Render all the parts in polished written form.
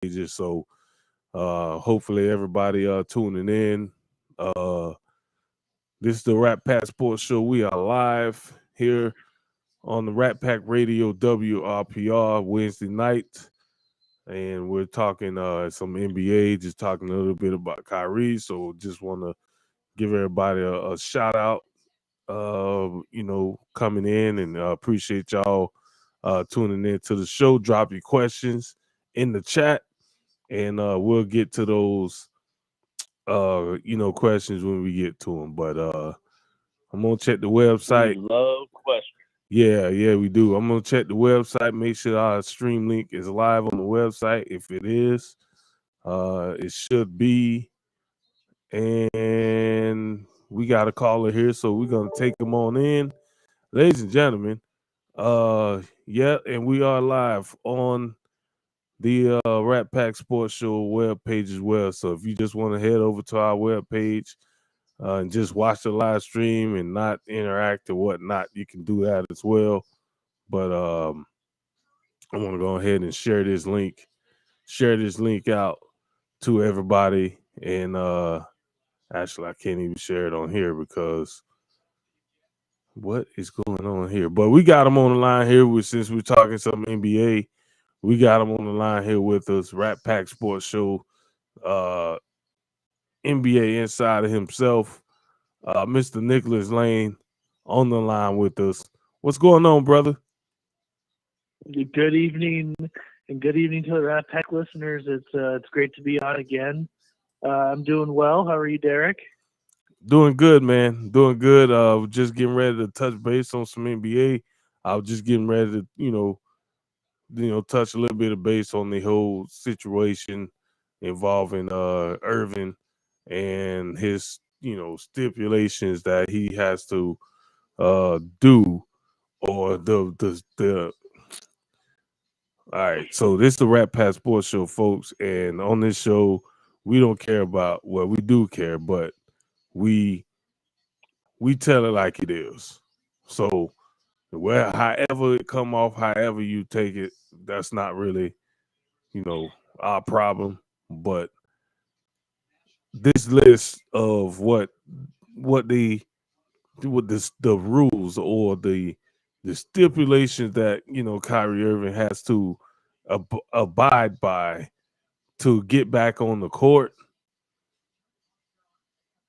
pages. So hopefully everybody tuning in. This is the Rat Pack Sports Show. We are live here on the Rat Pack Radio WRPR Wednesday night. And we're talking some NBA, just talking a little bit about Kyrie. So just want to give everybody a shout out, coming in, and appreciate y'all tuning in to the show. Drop your questions in the chat, and we'll get to those, questions when we get to them. But I'm gonna check the website. We love questions. Yeah, we do. I'm gonna check the website, make sure our stream link is live on the website. If it is, it should be. And we got a caller here, so we're gonna take him on in. Ladies and gentlemen, and we are live on the Rat Pack Sports Show web page as well. So if you just want to head over to our web page and just watch the live stream and not interact or whatnot, you can do that as well. But I want to go ahead and share this link out to everybody. And actually, I can't even share it on here because what is going on here? But we got them on the line here. Since we're talking some NBA, we got them on the line here with us. Rat Pack Sports Show, NBA insider himself, Mr. Nicholas Lane, on the line with us. What's going on, brother? Good evening, and good evening to the Rat Pack listeners. It's great to be on again. I'm doing well. How are you, Derek? Doing good, man. Doing good. Just getting ready to touch base on some NBA. I was just getting ready to, touch a little bit of base on the whole situation involving Irving and his, stipulations that he has to do, or the all right. So this is the Rat Pack Sports Show, folks, and on this show we don't care about, well, we do care, but we tell it like it is. So however it come off, however you take it, that's not really, our problem. But this list of what the rules or the stipulations that Kyrie Irving has to abide by to get back on the court.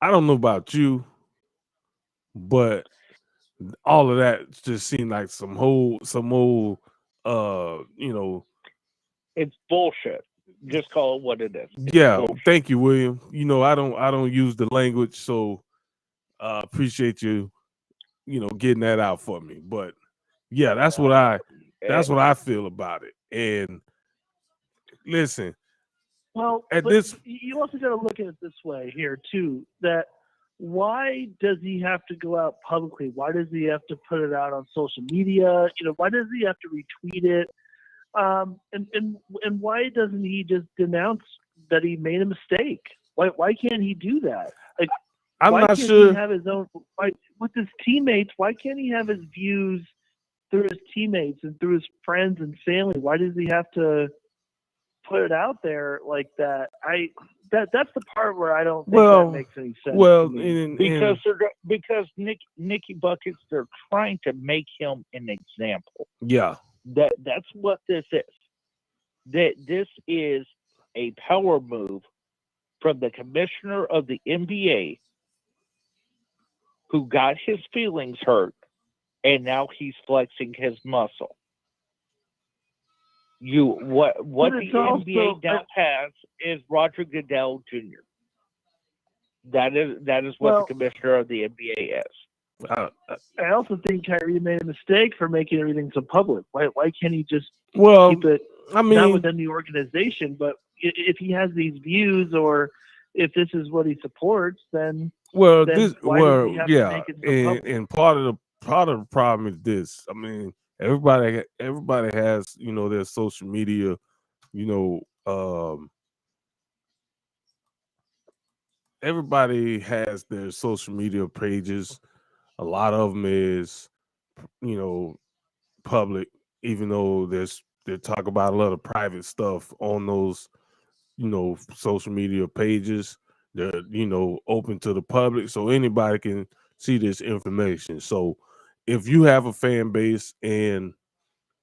I don't know about you, but all of that just seemed like some old It's bullshit. Just call it what it is. It's yeah, bullshit. thank you, William. I don't use the language, so appreciate you getting that out for me. But yeah, that's what I feel about it. And listen, Well, at but this, you also got to look at it this way here too. That why does he have to go out publicly? Why does he have to put it out on social media? Why does he have to retweet it? And why doesn't he just denounce that he made a mistake? Why can't he do that? Like, I'm why not can't sure. he have his own with his teammates? Why can't he have his views through his teammates and through his friends and family? Why does he have to put it out there like that? That's the part where I don't think that makes any sense. Well, to me. because Nicky Buckets, they're trying to make him an example. Yeah. That's what this is. This is a power move from the commissioner of the NBA, who got his feelings hurt, and now he's flexing his muscle. What the NBA now has is Roger Goodell Jr. That is what the commissioner of the NBA is. I also think Kyrie made a mistake for making everything so public. Why can't he just keep it not within the organization, but if he has these views or if this is what he supports, then why does he have to make it so public? And part of the problem is this. I mean, everybody has their social media, everybody has their social media pages. A lot of them is public, even though they talk about a lot of private stuff on those social media pages. They're, open to the public, so anybody can see this information. So if you have a fan base and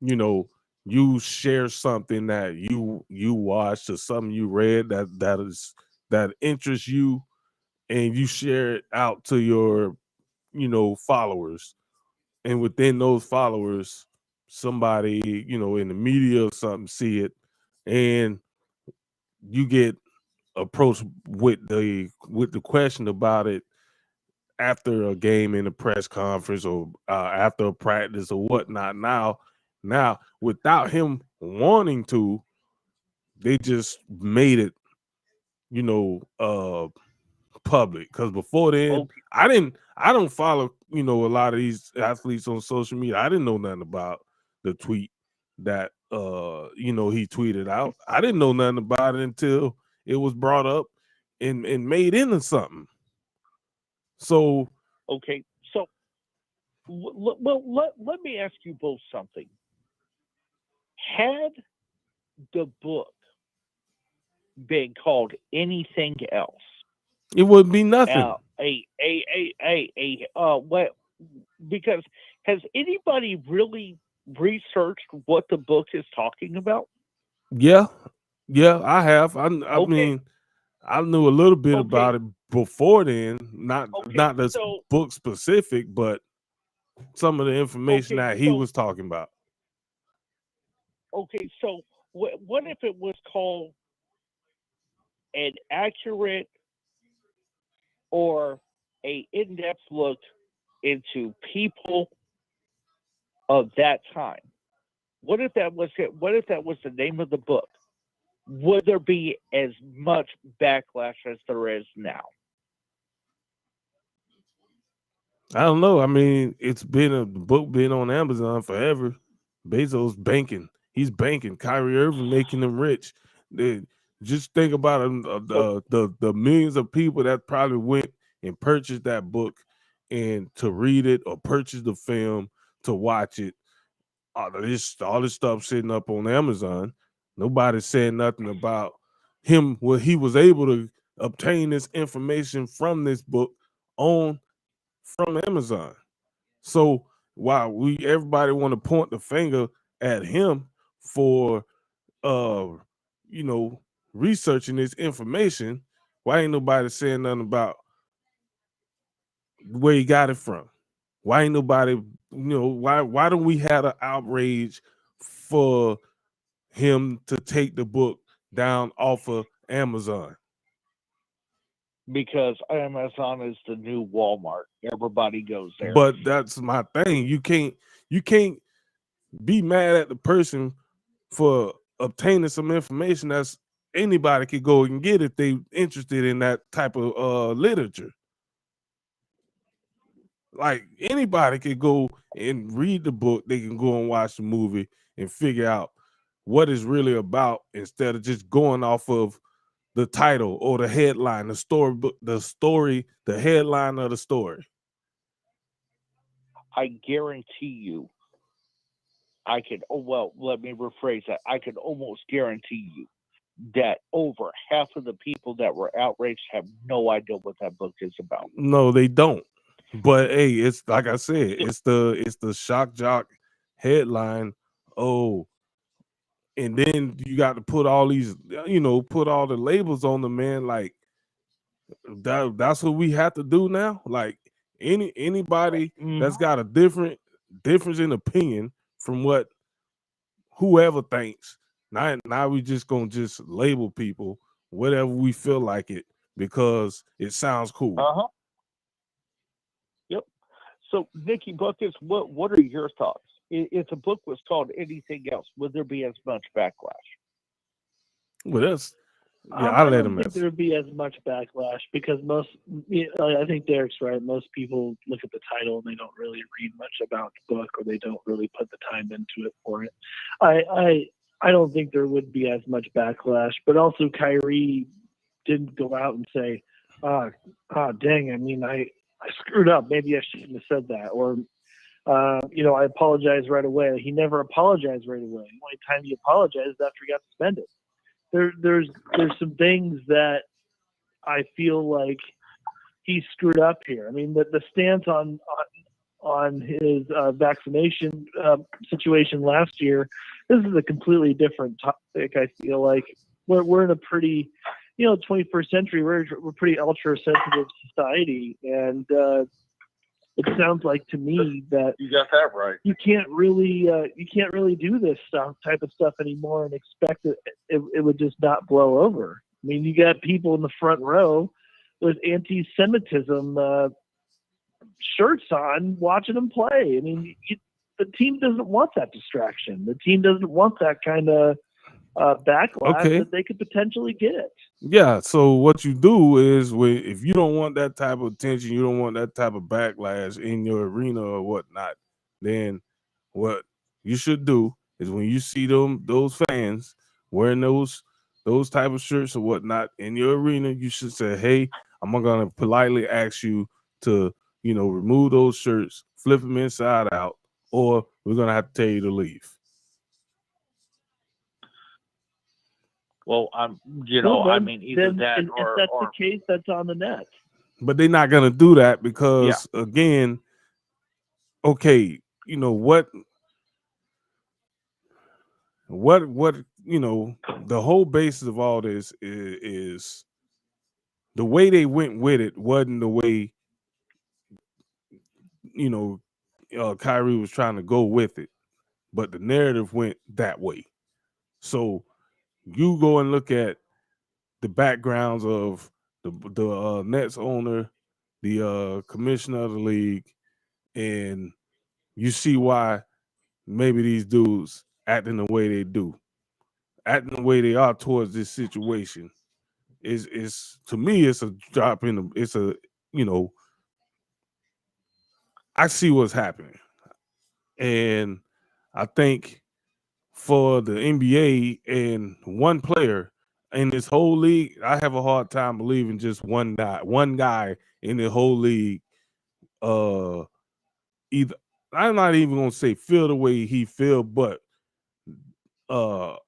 you share something that you watched or something you read that interests you, and you share it out to your followers, and within those followers somebody in the media or something see it, and you get approached with the question about it after a game in a press conference or after a practice or whatnot. Now, without him wanting to, they just made it, public. Because before then, Okay. I don't follow, a lot of these athletes on social media. I didn't know nothing about the tweet that he tweeted out. I didn't know nothing about it until it was brought up and made into something. So okay, so well, let me ask you both something. Had the book been called anything else, it would be nothing. What? Because has anybody really researched what the book is talking about? Yeah, I have. I Okay. mean, I knew a little bit Okay. about it before then, not this So, book specific, but some of the information that he was talking about. Okay, so what if it was called an accurate or a in-depth look into people of that time? What if that was it? What if that was the name of the book? Would there be as much backlash as there is now? I don't know. I mean, it's been the book been on Amazon forever. Bezos banking. He's banking. Kyrie Irving making them rich. Just think about the millions of people that probably went and purchased that book and to read it or purchase the film to watch it. All this stuff sitting up on Amazon. Nobody said nothing about him. Well, he was able to obtain this information from this book from Amazon. So while everybody want to point the finger at him for researching this information, why ain't nobody saying nothing about where he got it from? Why ain't nobody, why don't we have an outrage for him to take the book down off of Amazon? Because Amazon is the new Walmart. Everybody goes there. But that's my thing. You can't be mad at the person for obtaining some information that's anybody could go and get if they interested in that type of literature. Like anybody could go and read the book, they can go and watch the movie and figure out what it's really about instead of just going off of the title or the headline, the headline of the story. I guarantee you, let me rephrase that. I could almost guarantee you that over half of the people that were outraged have no idea what that book is about. No, they don't. But hey, it's like I said, it's the shock jock headline. Oh, and then you got to put all these, put all the labels on the man. Like that's what we have to do now. Like anybody that's got a difference in opinion from what whoever thinks. Now we just gonna just label people whatever we feel like it because it sounds cool. Yep. So Nikki Buckets, what are your thoughts? If the book was called anything else, would there be as much backlash? Well, that's I don't think there would be as much backlash because I think Derek's right. Most people look at the title and they don't really read much about the book, or they don't really put the time into it for it. I don't think there would be as much backlash, but also Kyrie didn't go out and say, dang, I mean, I screwed up. Maybe I shouldn't have said that. Or, I apologize right away. He never apologized right away. The only time he apologized is after he got suspended. there's some things that I feel like he screwed up here. I mean, the stance on his vaccination situation last year. This is a completely different topic. I feel like we're in a pretty, 21st century. We're pretty ultra sensitive society, and it sounds like to me that you got that right. You can't really do this type of stuff anymore and expect it would just not blow over. I mean, you got people in the front row with anti-Semitism shirts on watching them play. I mean, the team doesn't want that distraction. The team doesn't want that kind of backlash that they could potentially get. Yeah. So what you do is, if you don't want that type of attention, you don't want that type of backlash in your arena or whatnot, then what you should do is when you see those fans wearing those type of shirts or whatnot in your arena, you should say, "Hey, I'm gonna politely ask you to, remove those shirts, flip them inside out, or we're gonna have to tell you to leave." Well, I mean, either that or if that's the case, that's on the net. But they're not gonna do that because, again, okay, what the whole basis of all this is the way they went with it wasn't the way Kyrie was trying to go with it, but the narrative went that way. So you go and look at the backgrounds of the Nets owner, the commissioner of the league, and you see why maybe these dudes acting the way they do, acting the way they are towards this situation. Is to me, it's a drop in the. It's a I see what's happening, and I think for the NBA and one player in this whole league, I have a hard time believing just one guy in the whole league. Either I'm not even gonna say feel the way he feel, but kind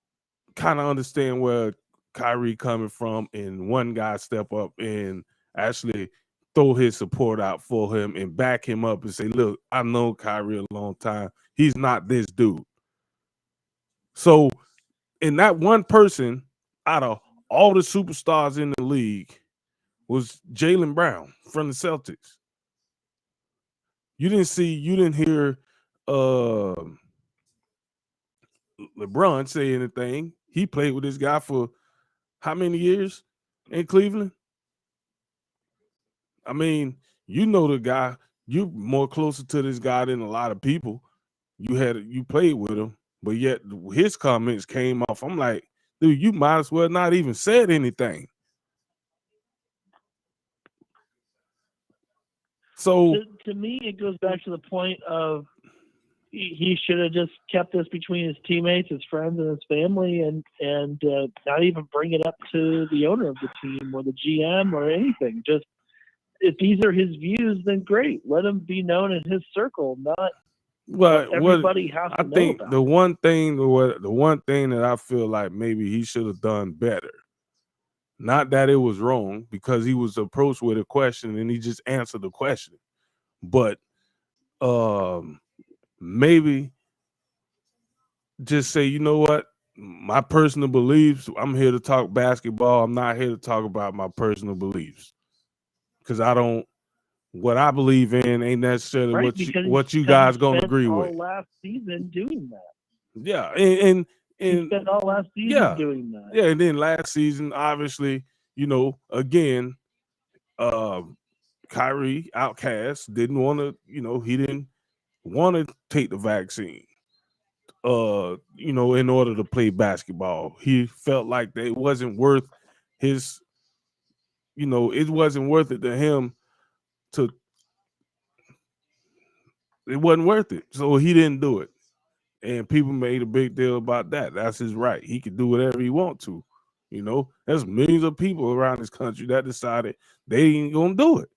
of understand where Kyrie coming from, and one guy step up and actually throw his support out for him and back him up and say, "Look, I know Kyrie a long time. He's not this dude." So, and that one person out of all the superstars in the league was Jaylen Brown from the Celtics. You didn't hear LeBron say anything. He played with this guy for how many years in Cleveland? I mean, the guy. You're more closer to this guy than a lot of people. You played with him, but yet his comments came off. I'm like, dude, you might as well not even said anything. So to me, it goes back to the point of he should have just kept this between his teammates, his friends, and his family, and not even bring it up to the owner of the team or the GM or anything. Just if these are his views, then great. Let him be known in his circle, not everybody has to know. I think the one thing that I feel like maybe he should have done better. Not that it was wrong, because he was approached with a question and he just answered the question. But maybe just say, you know what? My personal beliefs, I'm here to talk basketball. I'm not here to talk about my personal beliefs. Because what I believe in ain't necessarily what you guys gonna agree with. Last season doing that. Yeah, and he spent all last season doing that. Yeah, and then last season, obviously, again, Kyrie, outcast, didn't want to, he didn't want to take the vaccine. In order to play basketball, he felt like that it wasn't worth his. It wasn't worth it to him. It wasn't worth it, so he didn't do it. And people made a big deal about that. That's his right. He can do whatever he wants to. There's millions of people around this country that decided they ain't gonna do it.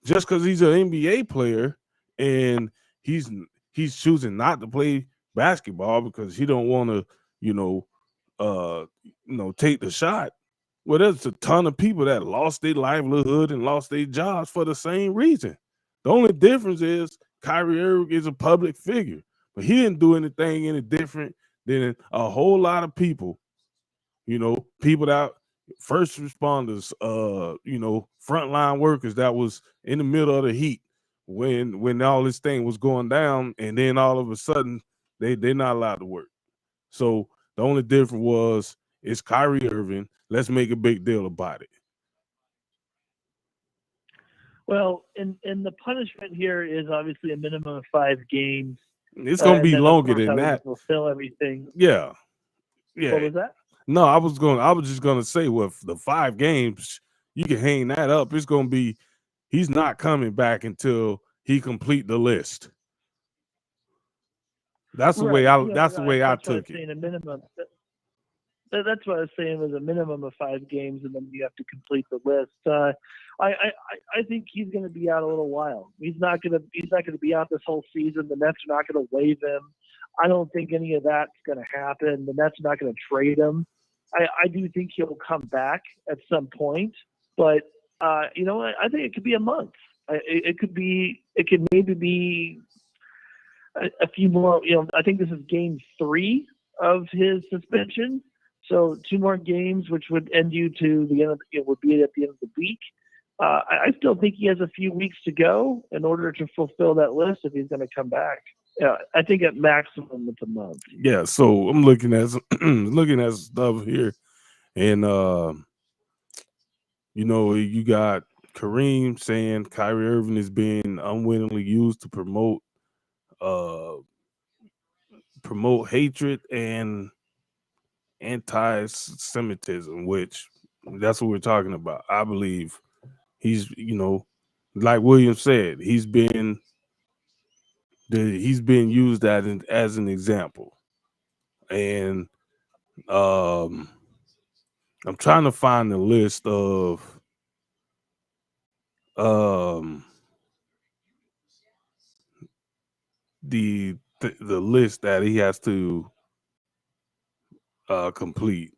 Just because he's an NBA player and he's choosing not to play basketball because he don't want to, take the shot. Well, there's a ton of people that lost their livelihood and lost their jobs for the same reason. The only difference is Kyrie Irving is a public figure, but he didn't do anything any different than a whole lot of people. People that first responders, frontline workers that was in the middle of the heat when all this thing was going down, and then all of a sudden they're not allowed to work. So the only difference was it's Kyrie Irving. Let's make a big deal about it. Well, and the punishment here is obviously a minimum of 5 games. It's going to be longer than that. Fulfill everything. Yeah. What was that? No, I was just going to say, with the 5 games, you can hang that up. It's going to be, he's not coming back until he complete the list. That's the way I took it. A minimum. That's what I was saying, was a minimum of 5 games, and then you have to complete the list. I think he's going to be out a little while. He's not going to be out this whole season. The Nets are not going to waive him. I don't think any of that's going to happen. The Nets are not going to trade him. I do think he'll come back at some point, but I think it could be a month. It could maybe be a few more. I think this is game 3 of his suspension. So 2 more games, which would end you to the end of would be at the end of the week. I still think he has a few weeks to go in order to fulfill that list if he's going to come back. I think at maximum it's a month. Yeah, so I'm looking at stuff here, and you got Kareem saying Kyrie Irving is being unwittingly used to promote hatred and anti-Semitism, which that's what we're talking about. I believe he's, like William said, he's been used as an example. And I'm trying to find the list of the list that he has to complete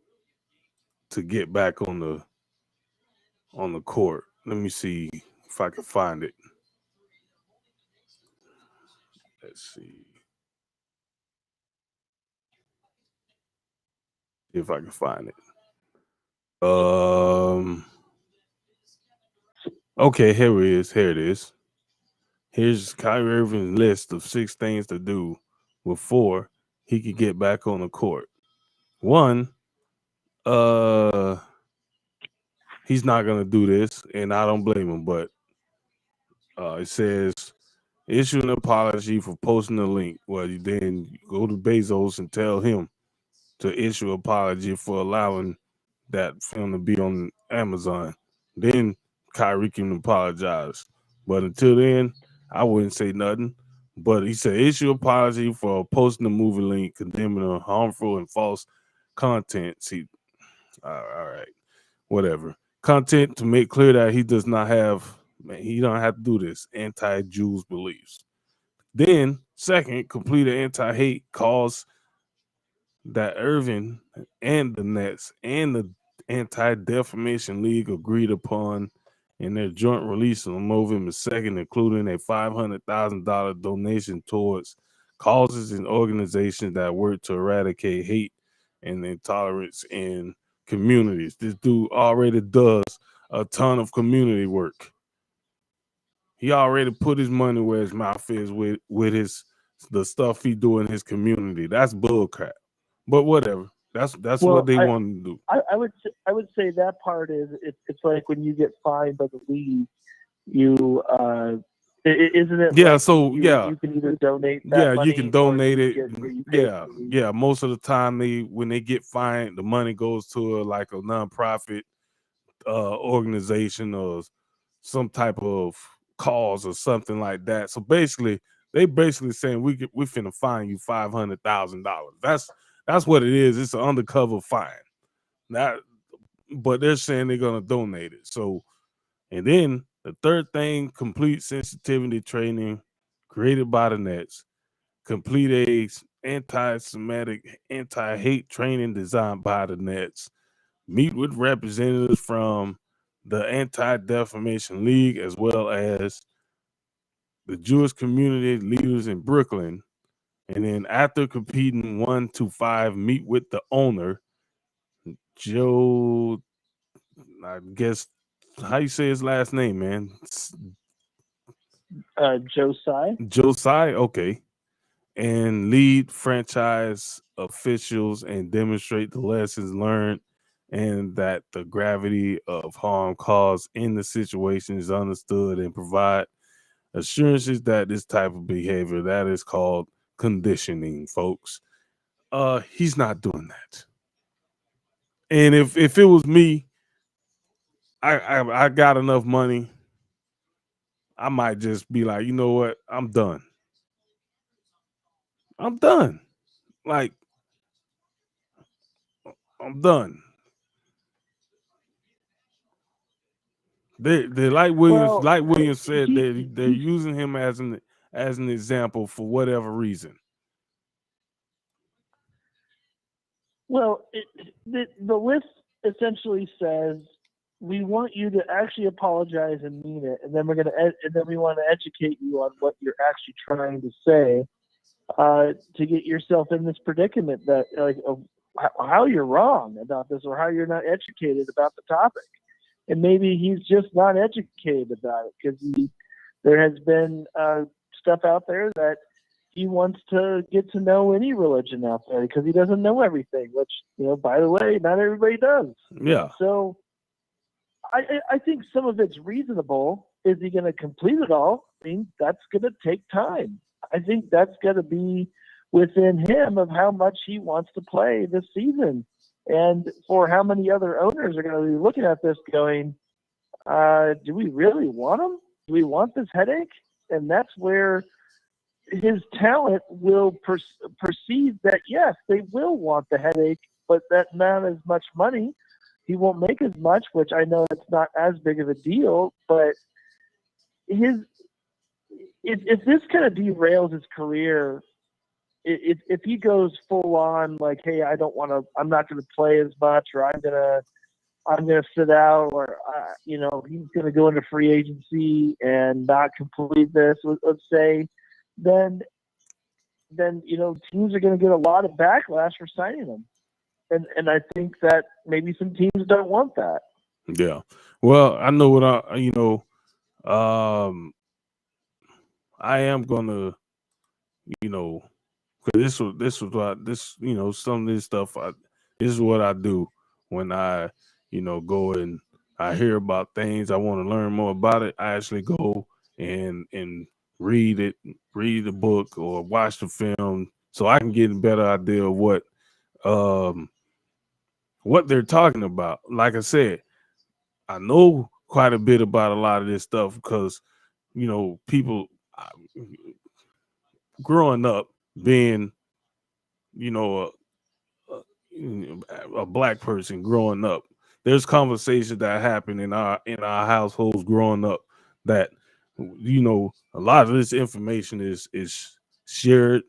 to get back on the court. Let me see if I can find it. Let's see if I can find it. Okay, here it is. Here's Kyrie Irving's list of 6 things to do before he could get back on the court. 1, he's not gonna do this, and I don't blame him, but it says issue an apology for posting the link. Well, you then go to Bezos and tell him to issue an apology for allowing that film to be on Amazon. Then Kyrie can apologize. But until then, I wouldn't say nothing. But he said issue apology for posting the movie link condemning a harmful and false content. See, all right, whatever. Content to make clear that he don't have to do this. Anti-Jews beliefs. Then, second, complete an anti-hate cause that Irving and the Nets and the Anti-Defamation League agreed upon in their joint release on November 2nd, including a $500,000 donation towards causes and organizations that work to eradicate hate and intolerance in communities. This dude already does a ton of community work. He already put his money where his mouth is with the stuff he do in his community. That's bullcrap. But whatever. That's what they want to do. I would say that part is it's like when you get fined by the league, you isn't it? Yeah. Like So you can either donate. You can donate it. Yeah. Most of the time, when they get fined, the money goes to a nonprofit organization or some type of cause or something like that. So basically, they saying we finna fine you $500,000. That's what it is. It's an undercover fine. But they're saying they're gonna donate it. So, and then the third thing, complete sensitivity training created by the Nets. Complete anti-Semitic, anti-hate training designed by the Nets. Meet with representatives from the Anti-Defamation League as well as the Jewish community leaders in Brooklyn. And then after competing 1 to 5, meet with the owner, Joe, I guess, how you say his last name, man? Joe Tsai. Joe Tsai, okay. And lead franchise officials and demonstrate the lessons learned and that the gravity of harm caused in the situation is understood and provide assurances that this type of behavior, that is called conditioning, folks. He's not doing that. And if it was me, I got enough money, I might just be like, you know what? I'm done. Like, I'm done. They like Williams said, they're using him as an example for whatever reason. Well, the list essentially says we want you to actually apologize and mean it, and then we want to educate you on what you're actually trying to say to get yourself in this predicament that how you're wrong about this or how you're not educated about the topic. And maybe he's just not educated about it because there has been stuff out there that he wants to get to know any religion out there because he doesn't know everything, which, by the way, not everybody does. Yeah. So I think some of it's reasonable. Is he going to complete it all? I mean, that's going to take time. I think that's going to be within him of how much he wants to play this season. And for how many other owners are going to be looking at this going, do we really want him? Do we want this headache? And that's where his talent will perceive that, yes, they will want the headache, but that not as much money. He won't make as much, which I know it's not as big of a deal, but if this kind of derails his career, if he goes full on like, hey, I'm not going to play as much, or I'm going to sit out, or he's going to go into free agency and not complete this, let's say, then teams are going to get a lot of backlash for signing him, and I think that maybe some teams don't want that. Yeah. Well, I know what I am gonna, because this was what some of this stuff. This is what I do when I, go and I hear about things. I want to learn more about it. I actually go and read the book or watch the film so I can get a better idea of what they're talking about. Like I said, I know quite a bit about a lot of this stuff because, people growing up being, a black person growing up, there's conversations that happen in our households growing up that, a lot of this information is shared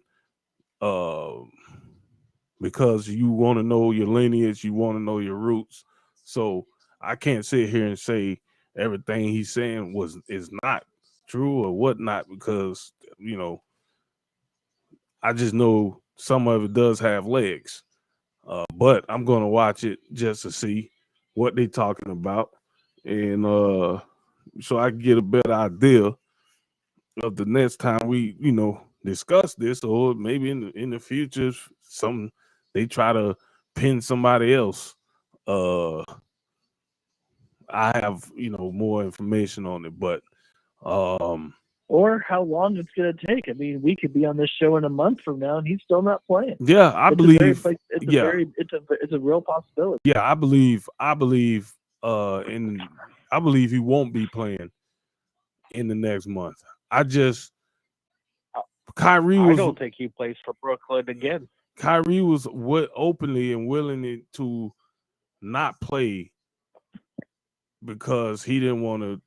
because you want to know your lineage, you want to know your roots. So I can't sit here and say everything he's saying is not true or whatnot because, I just know some of it does have legs. But I'm going to watch it just to see what they're talking about. And so I can get a better idea of the next time we, discuss this, or maybe in the future, they try to pin somebody else. I have, more information on it, but or how long it's going to take. I mean, we could be on this show in a month from now, and he's still not playing. Yeah, I believe it's a real possibility. Yeah, I believe he won't be playing in the next month. Kyrie I don't think he plays for Brooklyn again. Kyrie was openly and willing to not play because he didn't want to,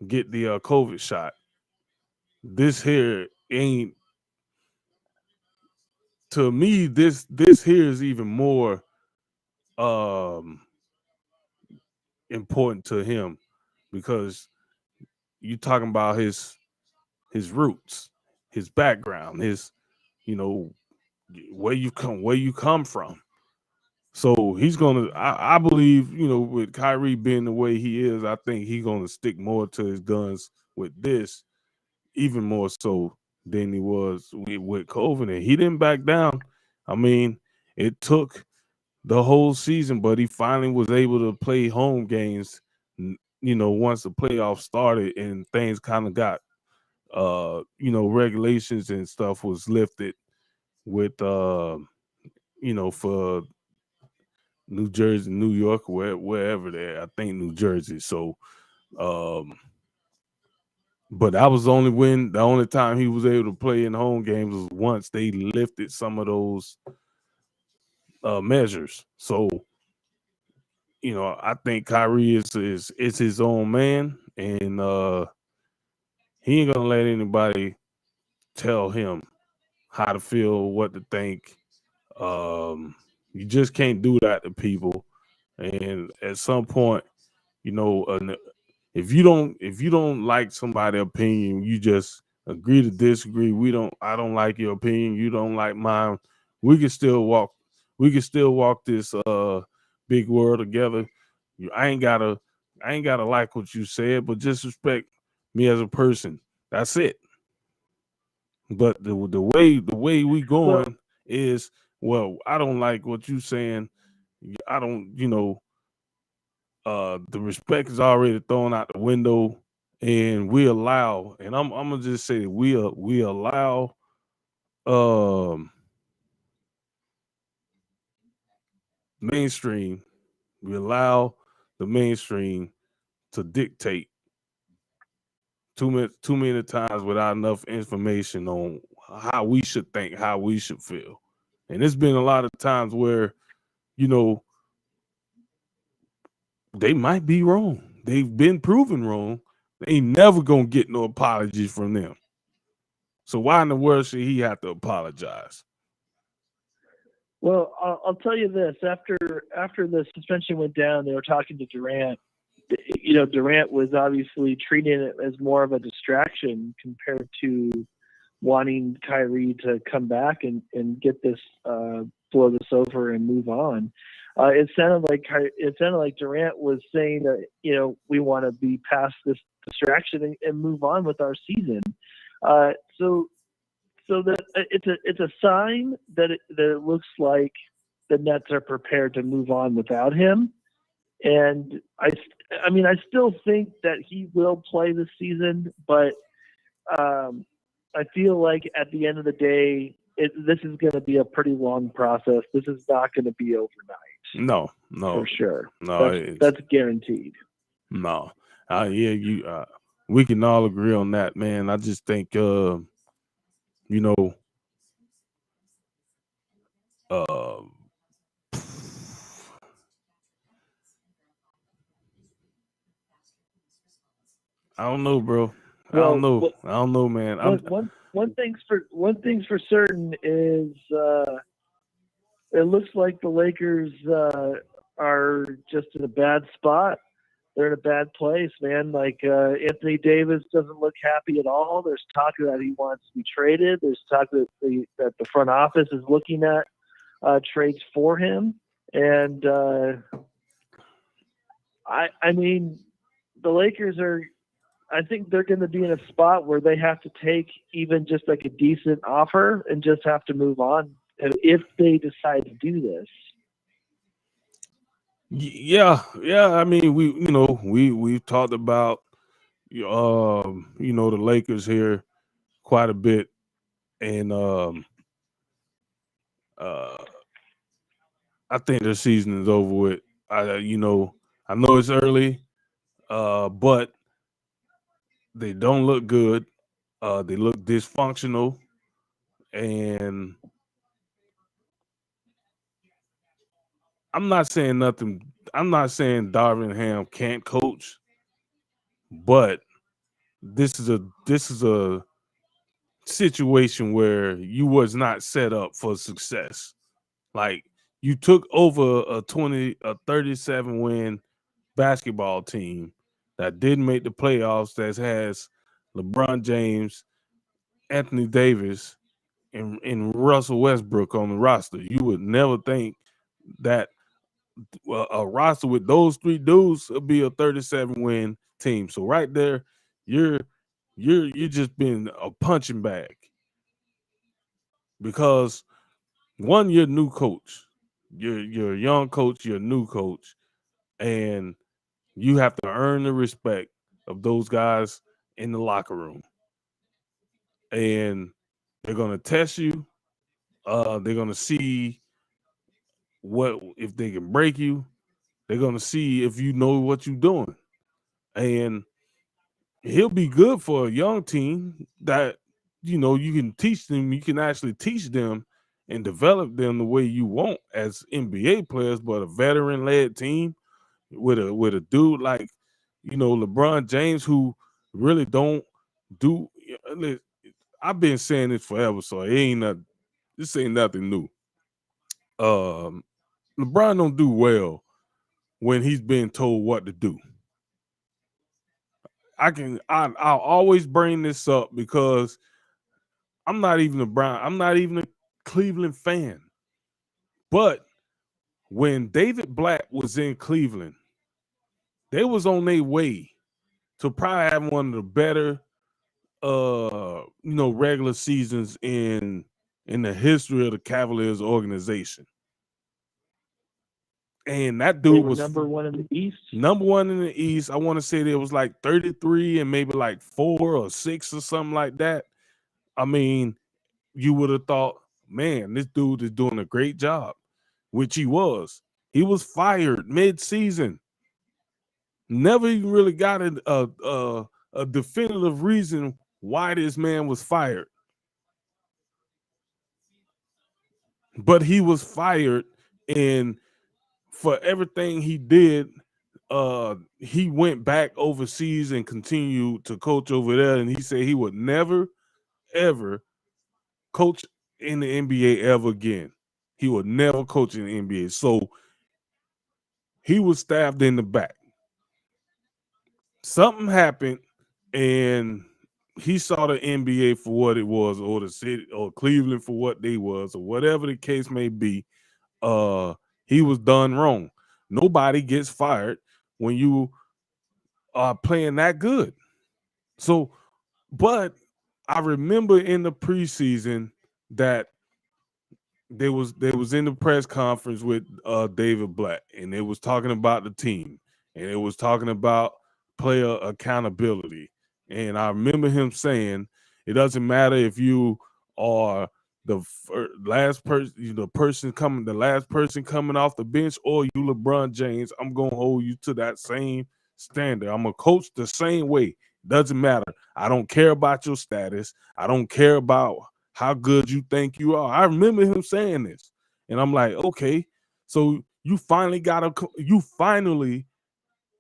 get the COVID shot. This here ain't to me, this here is even more important to him, because you're talking about his roots, his background, his, you know, where you come from. So he's gonna, I believe, you know, with Kyrie being the way he is, I think he's gonna stick more to his guns with this, even more so than he was with COVID. And he didn't back down. I mean, it took the whole season, but he finally was able to play home games, you know, once the playoffs started and things kind of got you know, regulations and stuff was lifted with you know, for New Jersey, New York, wherever they're, I think New Jersey. So but that was the only time he was able to play in home games was once they lifted some of those measures. So, you know, I think Kyrie is his own man, and he ain't gonna let anybody tell him how to feel, what to think. You just can't do that to people. And at some point, you know, if you don't like somebody's opinion, you just agree to disagree. I don't like your opinion, you don't like mine. We can still walk this big world together. I ain't gotta like what you said, but just respect me as a person. That's it. But the way we going is, well, I don't like what you saying. I don't, you know, the respect is already thrown out the window, and we allow, and I'm gonna just say that we allow mainstream, we allow the mainstream to dictate too many times without enough information on how we should think, how we should feel. And it's been a lot of times where, you know, they might be wrong. They've been proven wrong. They ain't never gonna get no apologies from them. So why in the world should he have to apologize? Well, I'll tell you this: after the suspension went down, they were talking to Durant. You know, Durant was obviously treating it as more of a distraction compared to wanting Kyrie to come back and get this, blow this over and move on. It sounded like Durant was saying that, you know, we want to be past this distraction and move on with our season. So that it's a sign that it looks like the Nets are prepared to move on without him. And I mean, I still think that he will play this season, but I feel like at the end of the day, this is going to be a pretty long process. This is not going to be overnight. No, for sure. No, that's guaranteed. No, yeah, we can all agree on that, man. I just think, you know, I don't know, bro. I don't know, man. One thing's for certain is it looks like the Lakers are just in a bad spot. They're in a bad place, man. Like Anthony Davis doesn't look happy at all. There's talk that he wants to be traded. There's talk that the front office is looking at trades for him. And I mean, the Lakers I think they're going to be in a spot where they have to take even just like a decent offer and just have to move on if they decide to do this. Yeah. I mean, we've talked about you know, the Lakers here quite a bit, and I think their season is over with. You know, I know it's early, but they don't look good. They look dysfunctional, and I'm not saying nothing. I'm not saying Darvin Ham can't coach, but this is a situation where you was not set up for success. Like, you took over a 37 win basketball team that didn't make the playoffs, that has LeBron James, Anthony Davis, and Russell Westbrook on the roster. You would never think that a roster with those three dudes would be a 37 win team. So right there, you're just been a punching bag, because one, you're a new coach, you're a young coach, you're a new coach, and you have to earn the respect of those guys in the locker room, and they're gonna test you. They're gonna see what if they can break you. They're gonna see if you know what you're doing, and he'll be good for a young team that you can teach them. You can actually teach them and develop them the way you want as NBA players. But a veteran-led team with a dude like LeBron James, who really don't do. I've been saying this forever, so this ain't nothing new. LeBron don't do well when he's being told what to do. I'll always bring this up because I'm not even a Cleveland fan. But when David Black was in Cleveland, they was on their way to probably have one of the better regular seasons in the history of the Cavaliers organization. And that dude was number one in the East. Number one in the East. I want to say there was like 33 and maybe like 4 or 6 or something like that. I mean, you would have thought, man, this dude is doing a great job, which he was. He was fired mid-season. Never even really got a definitive reason why this man was fired. But he was fired, and for everything he did, he went back overseas and continued to coach over there. And he said he would never, ever coach in the NBA ever again. He would never coach in the NBA. So he was stabbed in the back. Something happened, and he saw the NBA for what it was, or the city, or Cleveland for what they was, or whatever the case may be. He was done wrong. Nobody gets fired when you are playing that good. So, but I remember in the preseason that they was in the press conference with David Black, and they was talking about the team, and it was talking about player accountability. And I remember him saying, it doesn't matter if you are the last person, the last person coming off the bench, or you LeBron James, I'm gonna hold you to that same standard. I'm gonna coach the same way. Doesn't matter. I don't care about your status. I don't care about how good you think you are. I remember him saying this, and I'm like, okay, so you finally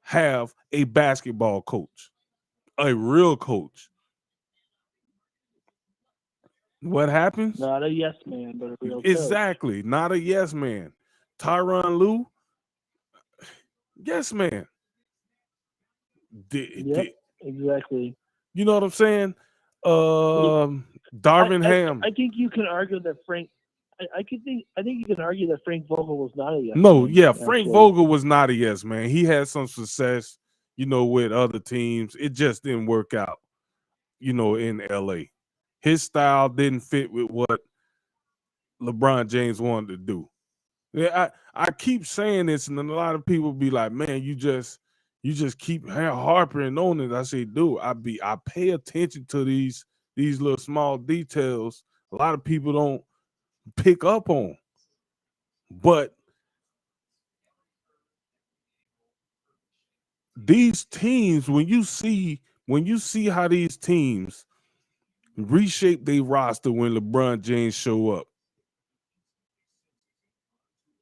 have a basketball coach, a real coach. What happens? Not a yes man, but a real exactly coach. Not a yes man. Tyronn Lue, yes man. Exactly. You know what I'm saying? Darvin Ham. I think you can argue that Frank. I think you can argue that Frank Vogel was not a yes no, man. Yeah, Frank Vogel was not a yes man. He had some success, with other teams. It just didn't work out, in LA. His style didn't fit with what LeBron James wanted to do. Yeah, I keep saying this, and a lot of people be like, man, you just keep harping on it. I say, dude, I pay attention to these little small details a lot of people don't pick up on. But these teams, when you see how these teams reshape their roster when LeBron James show up,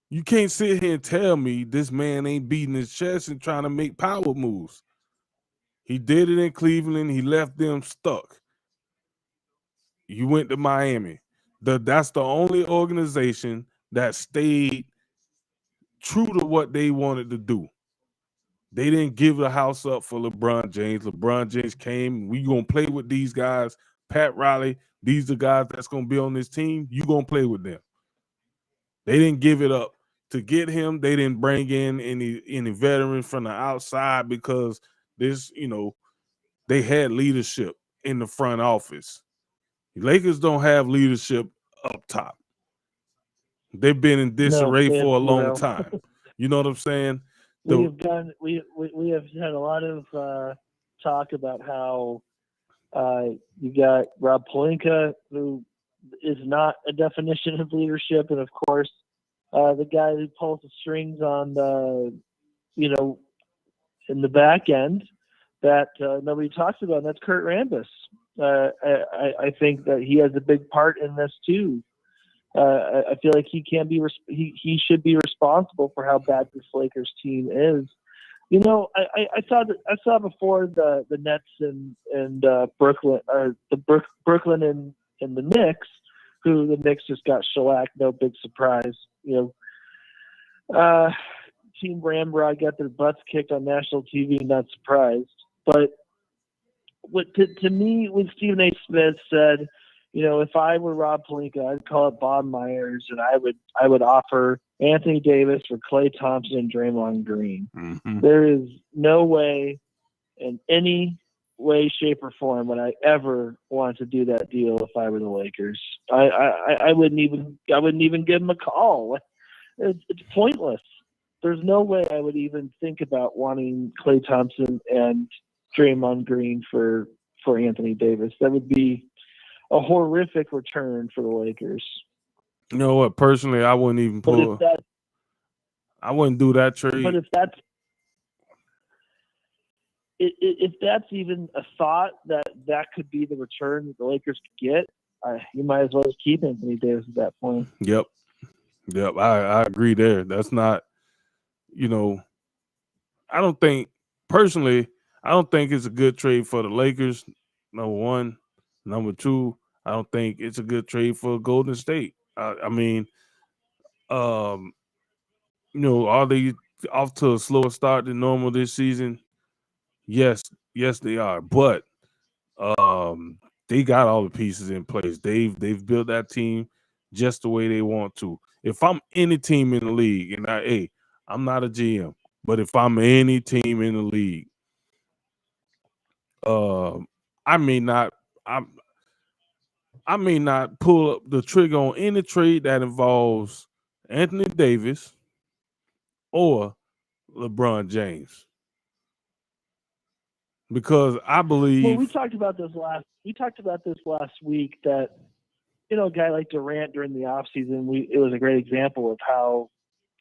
you can't sit here and tell me this man ain't beating his chest and trying to make power moves. He did it in Cleveland. He left them stuck. You went to Miami. That's the only organization that stayed true to what they wanted to do. They didn't give the house up for LeBron James. LeBron James came. We gonna play with these guys. Pat Riley. These are guys that's gonna be on this team. You gonna play with them. They didn't give it up to get him. They didn't bring in any veterans from the outside because this, they had leadership in the front office. Lakers don't have leadership up top. They've been in disarray for a long time. You know what I'm saying? We have had a lot of talk about how you got Rob Pelinka, who is not a definition of leadership, and of course the guy who pulls the strings on the, in the back end that nobody talks about, and that's Kurt Rambis. I think that he has a big part in this too. I feel like he can be he should be responsible for how bad this Lakers team is. I saw before the Nets and Brooklyn, or Brooklyn and the Knicks, who the Knicks just got shellacked. No big surprise. Team Ramrod got their butts kicked on national TV. Not surprised. But to me, when Stephen A. Smith said, if I were Rob Pelinka, I'd call it Bob Myers, and I would offer Anthony Davis for Klay Thompson and Draymond Green. Mm-hmm. There is no way, in any way, shape, or form, would I ever want to do that deal if I were the Lakers. I wouldn't even give him a call. It's pointless. There's no way I would even think about wanting Klay Thompson and Draymond Green for Anthony Davis. That would be a horrific return for the Lakers. You know what? Personally, I wouldn't even pull. I wouldn't do that trade. But if that's even a thought that could be the return that the Lakers could get, you might as well just keep Anthony Davis at that point. Yep. I agree there. That's not, I don't think it's a good trade for the Lakers. Number one. Number two, I don't think it's a good trade for Golden State. Are they off to a slower start than normal this season? Yes, they are. But they got all the pieces in place. They've built that team just the way they want to. If I'm any team in the league, and I'm not a GM, but if I'm any team in the league, I may not pull up the trigger on any trade that involves Anthony Davis or LeBron James, because I believe. Well, we talked about this last week that a guy like Durant during the offseason, it was a great example of how.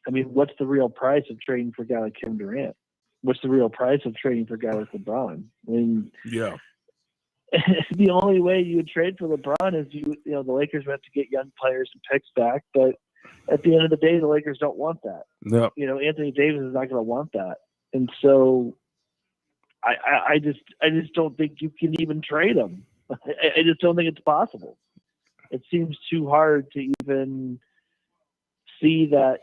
What's the real price of trading for a guy like Kevin Durant? What's the real price of trading for a guy like LeBron? Yeah. The only way you would trade for LeBron is the Lakers would have to get young players and picks back, but at the end of the day, the Lakers don't want that. No. Anthony Davis is not going to want that, and so I just don't think you can even trade him. I just don't think it's possible. It seems too hard to even see that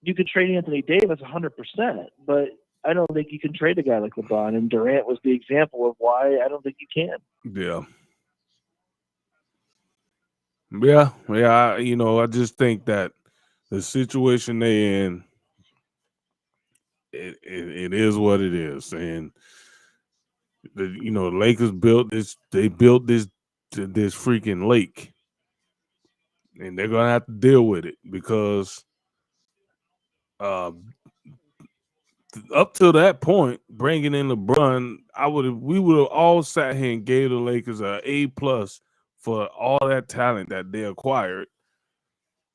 you could trade Anthony Davis 100%, but I don't think you can trade a guy like LeBron, and Durant was the example of why I don't think you can. Yeah. I just think that the situation they in, it is what it is, and the Lakers built this. They built this freaking lake, and they're gonna have to deal with it because up to that point, bringing in LeBron, we would have all sat here and gave the Lakers an A+ for all that talent that they acquired.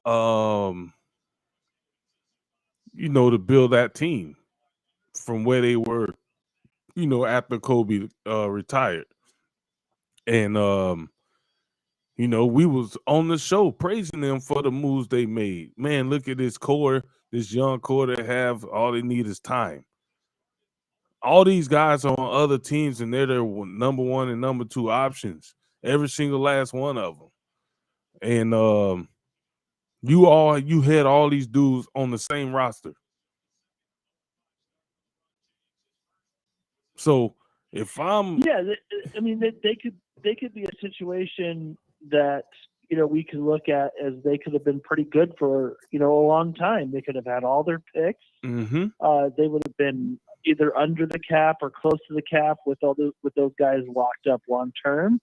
To build that team from where they were, after Kobe retired. And we was on the show praising them for the moves they made. Man, look at this core. This young core that have all they need is time. All these guys are on other teams, and they're their number one and number two options. Every single last one of them. and you had all these dudes on the same roster. So if I'm I mean they could be a situation that we could look at as they could have been pretty good for a long time. They could have had all their picks. Mm-hmm. They would have been either under the cap or close to the cap with those guys locked up long term,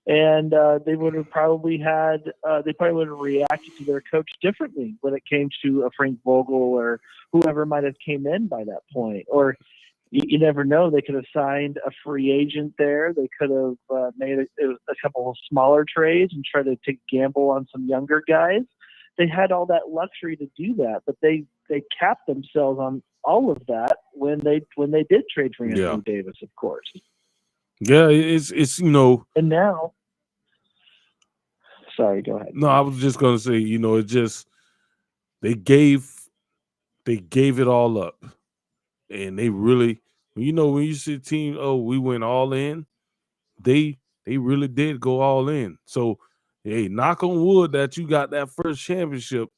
and they would have probably they probably would have reacted to their coach differently when it came to a Frank Vogel or whoever might have came in by that point. Or you never know. They could have signed a free agent there. They could have made a couple of smaller trades and tried to take a gamble on some younger guys. They had all that luxury to do that, but they capped themselves on all of that when they did trade for Anthony Davis, of course. Yeah, it's And now, sorry, go ahead. No, I was just gonna say, it just they gave it all up. And they really, when you see a team, we went all in, they really did go all in. So, hey, knock on wood that you got that first championship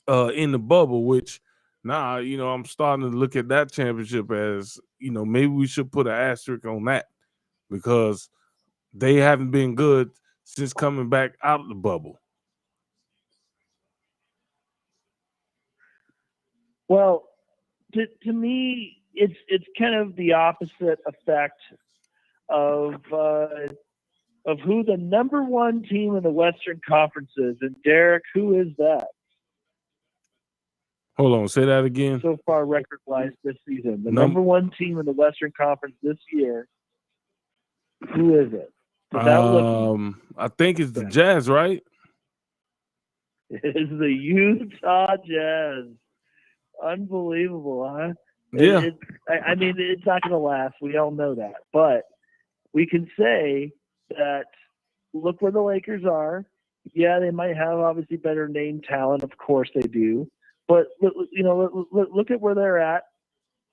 in the bubble, which now, I'm starting to look at that championship as, maybe we should put an asterisk on that because they haven't been good since coming back out of the bubble. Well, to me, it's kind of the opposite effect of who the number one team in the Western Conference is. And Derek, who is that? Hold on, say that again. So far, record-wise this season, the number one team in the Western Conference this year. Who is it? I think it's the Jazz, right? It is the Utah Jazz. Unbelievable, huh? Yeah. I mean, it's not going to last. We all know that. But we can say that look where the Lakers are. Yeah, they might have obviously better name talent. Of course they do. But, look at where they're at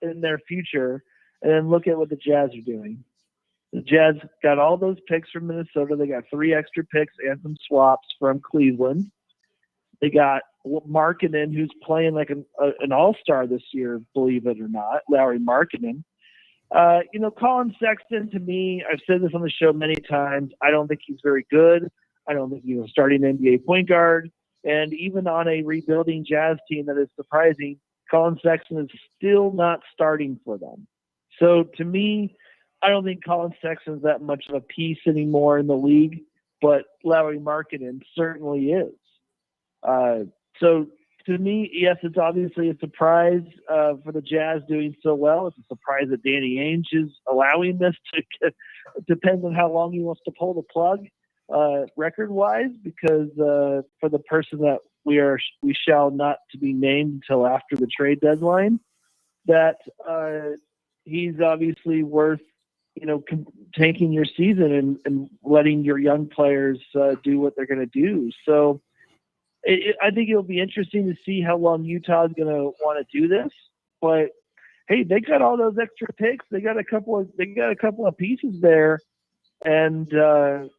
in their future, and then look at what the Jazz are doing. The Jazz got all those picks from Minnesota. They got 3 extra picks and some swaps from Cleveland. They got Markkanen, who's playing like an all-star this year, believe it or not, Lauri Markkanen. Colin Sexton, to me, I've said this on the show many times, I don't think he's very good. I don't think he's a starting NBA point guard. And even on a rebuilding Jazz team that is surprising, Colin Sexton is still not starting for them. So to me, I don't think Colin Sexton is that much of a piece anymore in the league, but Lauri Markkanen certainly is. So to me, yes, it's obviously a surprise for the Jazz doing so well. It's a surprise that Danny Ainge is allowing this to depends on how long he wants to pull the plug record-wise, because for the person that we shall not to be named until after the trade deadline, that he's obviously worth tanking your season and letting your young players do what they're going to do. So I think it'll be interesting to see how long Utah is going to want to do this. But hey, they got all those extra picks. They got a couple of pieces there, and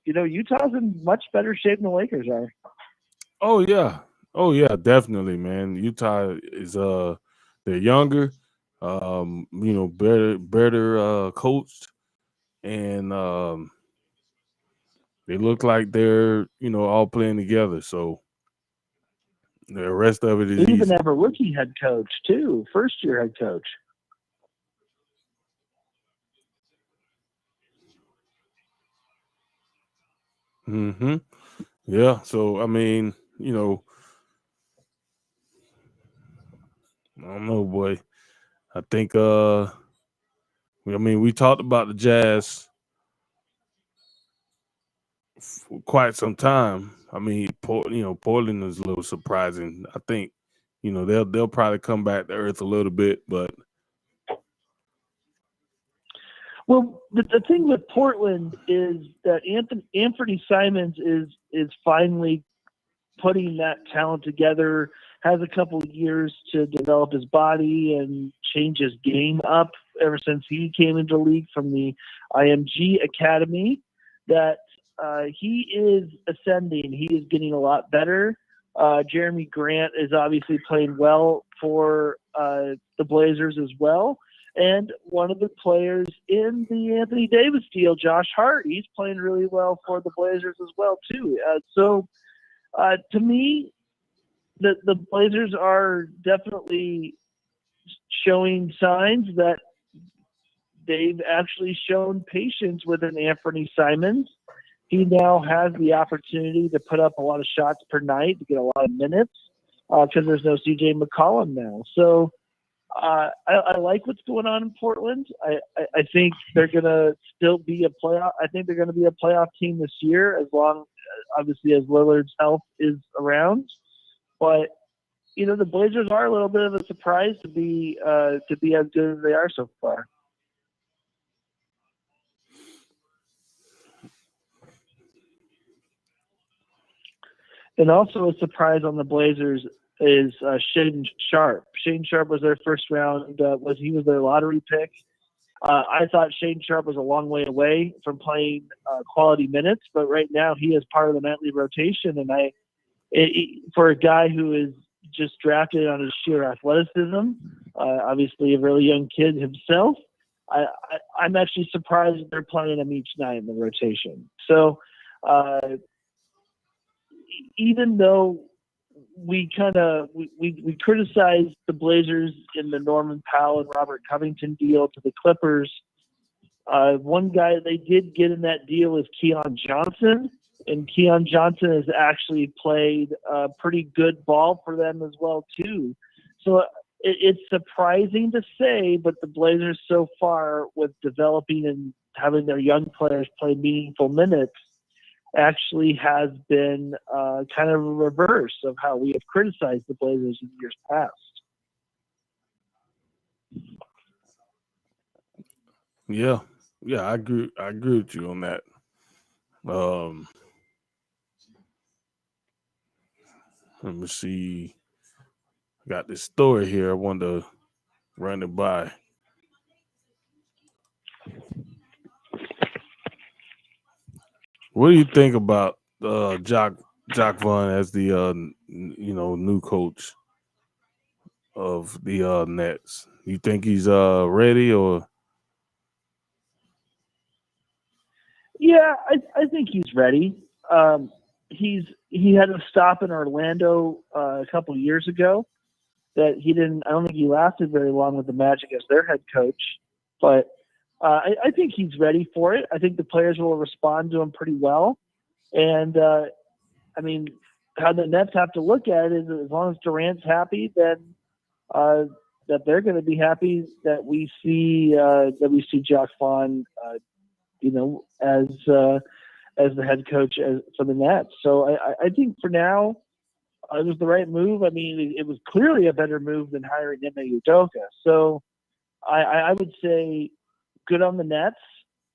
Utah's in much better shape than the Lakers are. Oh yeah, definitely, man. Utah is they're younger, better coached, and they look like they're all playing together. So the rest of it is they even easy. have a rookie head coach too, first-year head coach. Mm-hmm. Yeah. So I mean, I don't know, boy. I think we talked about the Jazz for quite some time. I mean, Portland is a little surprising. I think, they'll probably come back to earth a little bit, but well, the thing with Portland is that Anthony Simons is finally putting that talent together. Has a couple of years to develop his body and change his game up ever since he came into the league from the IMG Academy. That he is ascending. He is getting a lot better. Jeremy Grant is obviously playing well for the Blazers as well. And one of the players in the Anthony Davis deal, Josh Hart, he's playing really well for the Blazers as well, too. So to me, the Blazers are definitely showing signs that they've actually shown patience with an Anthony Simons. He now has the opportunity to put up a lot of shots per night, to get a lot of minutes, because there's no CJ McCollum now. So I like what's going on in Portland. I think they're going to still be a playoff. I think they're going to be a playoff team this year, as long, obviously, as Lillard's health is around. But the Blazers are a little bit of a surprise to be as good as they are so far. And also a surprise on the Blazers is Shaedon Sharpe. Shaedon Sharpe was their first round. He was their lottery pick. I thought Shaedon Sharpe was a long way away from playing quality minutes, but right now he is part of the nightly rotation. And for a guy who is just drafted on his sheer athleticism, obviously a really young kid himself, I'm actually surprised that they're playing him each night in the rotation. So even though we criticized the Blazers in the Norman Powell and Robert Covington deal to the Clippers, one guy they did get in that deal is Keon Johnson, and Keon Johnson has actually played pretty good ball for them as well too. So it's surprising to say, but the Blazers so far, with developing and having their young players play meaningful minutes, actually has been kind of a reverse of how we have criticized the Blazers in years past. Yeah, I agree with you on that. Let me see. I got this story here. I wanted to run it by. What do you think about Jacque Vaughn as the new coach of the Nets? You think he's ready or? Yeah, I think he's ready. He had a stop in Orlando a couple of years ago that he didn't. I don't think he lasted very long with the Magic as their head coach, but I think he's ready for it. I think the players will respond to him pretty well, and I mean, how the Nets have to look at it is, as long as Durant's happy, then that they're going to be happy that we see Jacque Vaughn, as the head coach for the Nets. So I think for now, it was the right move. I mean, it was clearly a better move than hiring Ime Udoka. So I would say good on the Nets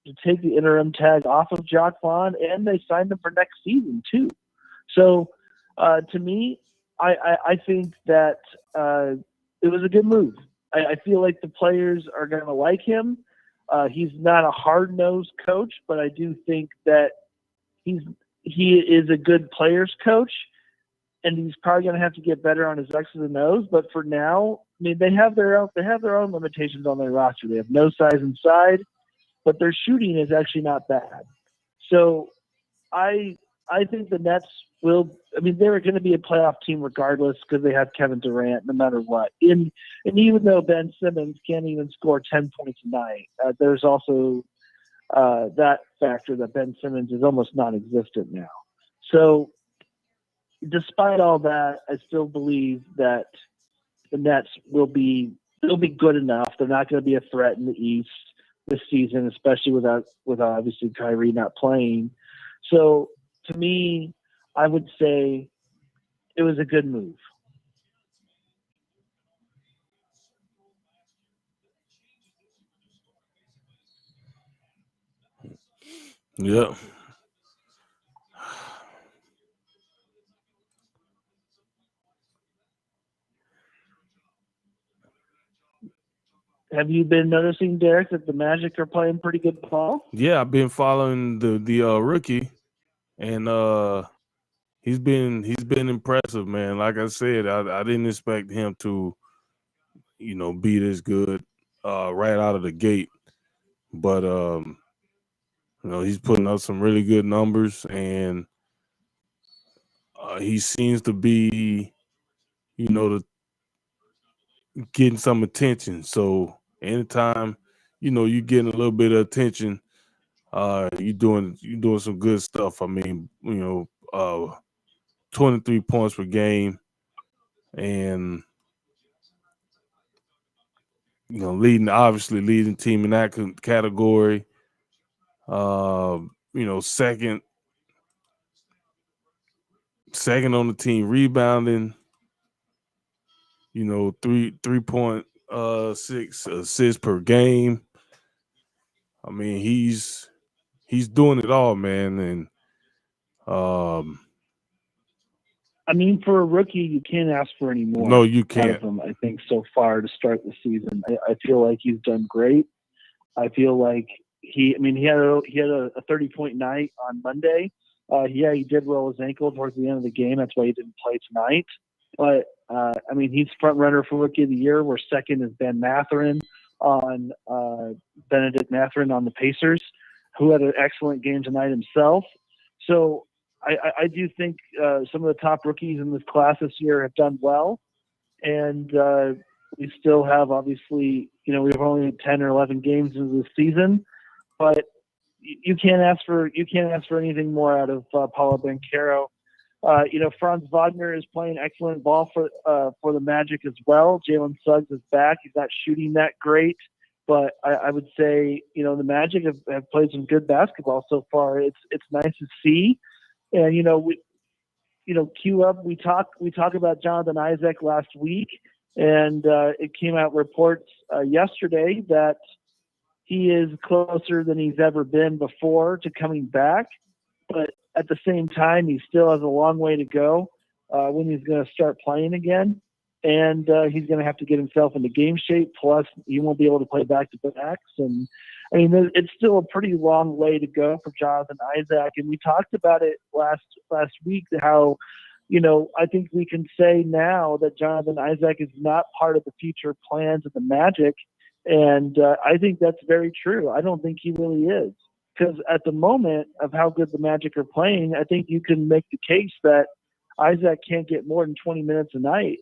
to take the interim tag off of Jacque Vaughn, and they signed him for next season too. So to me, I think that it was a good move. I feel like the players are going to like him. He's not a hard-nosed coach, but I do think that he is a good players coach, and he's probably going to have to get better on his X's and O's. But for now, I mean, they have their own limitations on their roster. They have no size inside, but their shooting is actually not bad. So I think the Nets will. I mean, they're going to be a playoff team regardless because they have Kevin Durant, no matter what. And even though Ben Simmons can't even score 10 points a night, there's also that factor that Ben Simmons is almost non-existent now. So despite all that, I still believe that the Nets will be good enough. They're not going to be a threat in the East this season, especially with obviously Kyrie not playing. So to me, I would say it was a good move. Yeah. Have you been noticing, Derek, that the Magic are playing pretty good ball? Yeah, I've been following the rookie. and he's been impressive, man. Like I said, I didn't expect him to, be this good right out of the gate, but he's putting up some really good numbers, and he seems to be, getting some attention. So anytime, you're getting a little bit of attention, you're doing some good stuff. I mean, 23 points per game, and obviously leading team in that category. Second on the team rebounding. 3.6 assists per game. I mean, he's doing it all, man, and I mean, for a rookie, you can't ask for any more. No, you can't. Out of him, I think so far to start the season, I feel like he's done great. I feel like he had a 30-point night on Monday. He did roll his ankle towards the end of the game. That's why he didn't play tonight. But he's front runner for Rookie of the Year. Where second is Benedict Mathurin on the Pacers, who had an excellent game tonight himself. So I do think some of the top rookies in this class this year have done well, and we still have, obviously, we've only 10 or 11 games into the season, but you can't ask for anything more out of Paolo Banchero. Franz Wagner is playing excellent ball for the Magic as well. Jalen Suggs is back. He's not shooting that great, but I would say, the Magic have played some good basketball so far. It's nice to see. And, queue up, we talk about Jonathan Isaac last week, and it came out reports yesterday that he is closer than he's ever been before to coming back. But at the same time, he still has a long way to go when he's going to start playing again. And he's going to have to get himself into game shape. Plus, he won't be able to play back-to-backs. And, it's still a pretty long way to go for Jonathan Isaac. And we talked about it last week, how, I think we can say now that Jonathan Isaac is not part of the future plans of the Magic. And I think that's very true. I don't think he really is. Because at the moment of how good the Magic are playing, I think you can make the case that Isaac can't get more than 20 minutes a night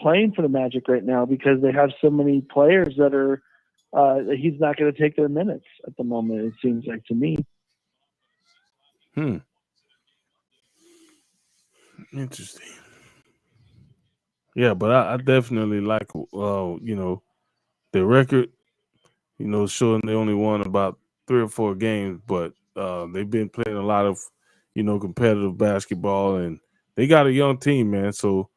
playing for the Magic right now, because they have so many players that are he's not going to take their minutes at the moment, it seems like to me. Interesting. Yeah, but I definitely like, the record, showing they only won about 3 or 4 games, but they've been playing a lot of, competitive basketball, and they got a young team, man. So,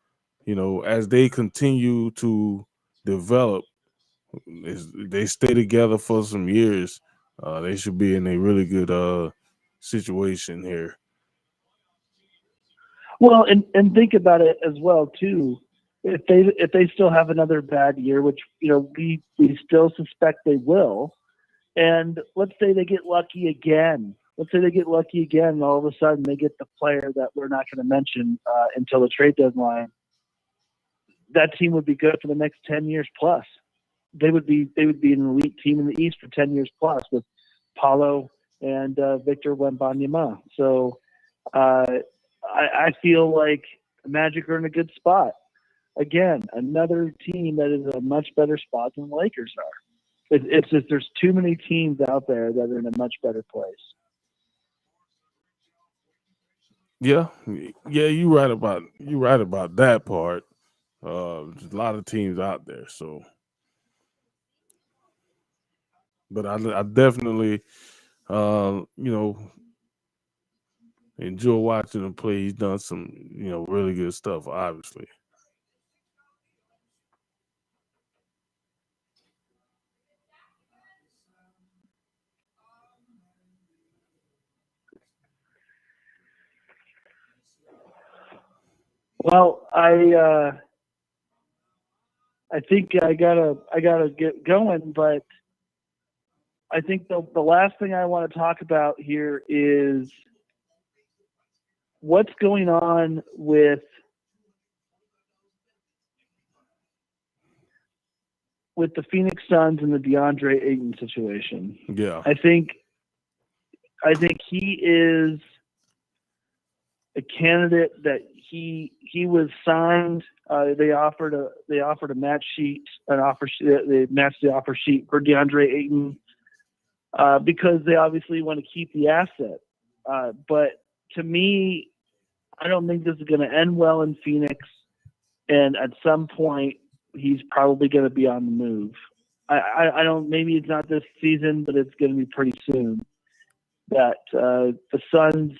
as they continue to develop, they stay together for some years, they should be in a really good situation here. Well, and think about it as well too. If they still have another bad year, which we still suspect they will, and let's say they get lucky again. And all of a sudden they get the player that we're not going to mention until the trade deadline. That team would be good for the next 10 years plus. They would be an elite team in the East for 10 years plus with Paolo and Victor Wembanyama. So I feel like the Magic are in a good spot. Again, another team that is in a much better spot than the Lakers are. It's just there's too many teams out there that are in a much better place. Yeah, you're right about that part. There's a lot of teams out there, so. But I definitely, enjoy watching him play. He's done some, really good stuff, obviously. Well, I think I gotta get going, but I think the last thing I want to talk about here is what's going on with the Phoenix Suns and the DeAndre Ayton situation. Yeah. I think he is a candidate that he was signed. They offered a match sheet, they matched the offer sheet for DeAndre Ayton because they obviously want to keep the asset. But to me, I don't think this is going to end well in Phoenix. And at some point, he's probably going to be on the move. I don't. Maybe it's not this season, but it's going to be pretty soon. That the Suns,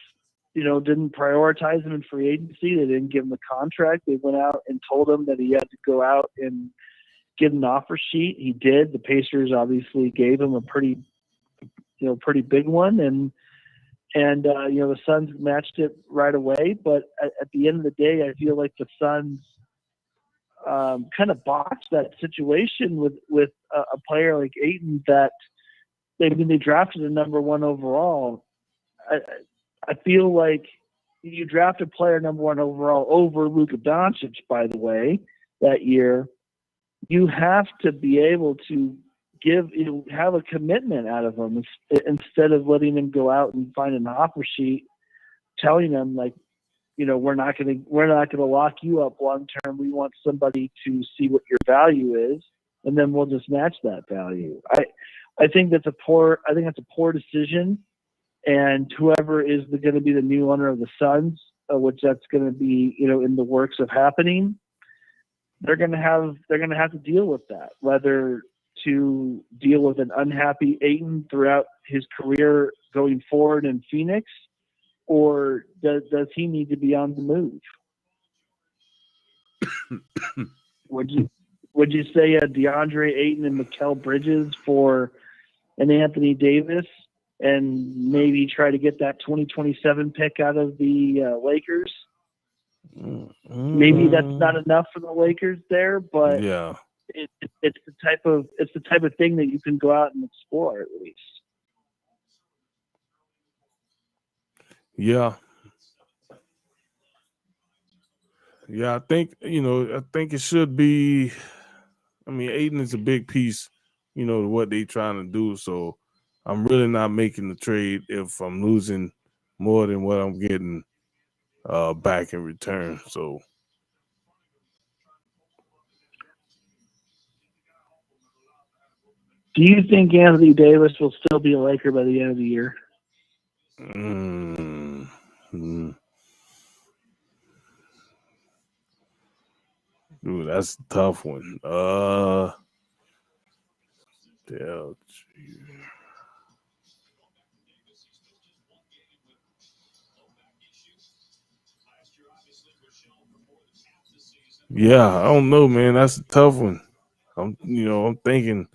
didn't prioritize him in free agency. They didn't give him a contract. They went out and told him that he had to go out and get an offer sheet. He did. The Pacers obviously gave him a pretty big one, and the Suns matched it right away. But at the end of the day, I feel like the Suns kind of botched that situation with a player like Ayton that they drafted a number 1 overall. I feel like you draft a player number 1 overall over Luka Doncic, by the way, that year. You have to be able to have a commitment out of him instead of letting him go out and find an offer sheet, telling him like, we're not going to lock you up long term. We want somebody to see what your value is, and then we'll just match that value. I think that's a poor decision. And whoever is going to be the new owner of the Suns, which that's going to be, in the works of happening, they're going to have to deal with that, whether to deal with an unhappy Ayton throughout his career going forward in Phoenix, or does he need to be on the move? Would you say DeAndre Ayton and Mikal Bridges for an Anthony Davis, and maybe try to get that 2027 pick out of the Lakers? Maybe that's not enough for the Lakers there, but yeah, it's the type of thing that you can go out and explore at least. Yeah. Yeah, I think it should be. I mean, Ayton is a big piece, to what they're trying to do. So I'm really not making the trade if I'm losing more than what I'm getting back in return. So do you think Anthony Davis will still be a Laker by the end of the year? Dude, that's a tough one. Yeah, I don't know, man. That's a tough one. I'm thinking.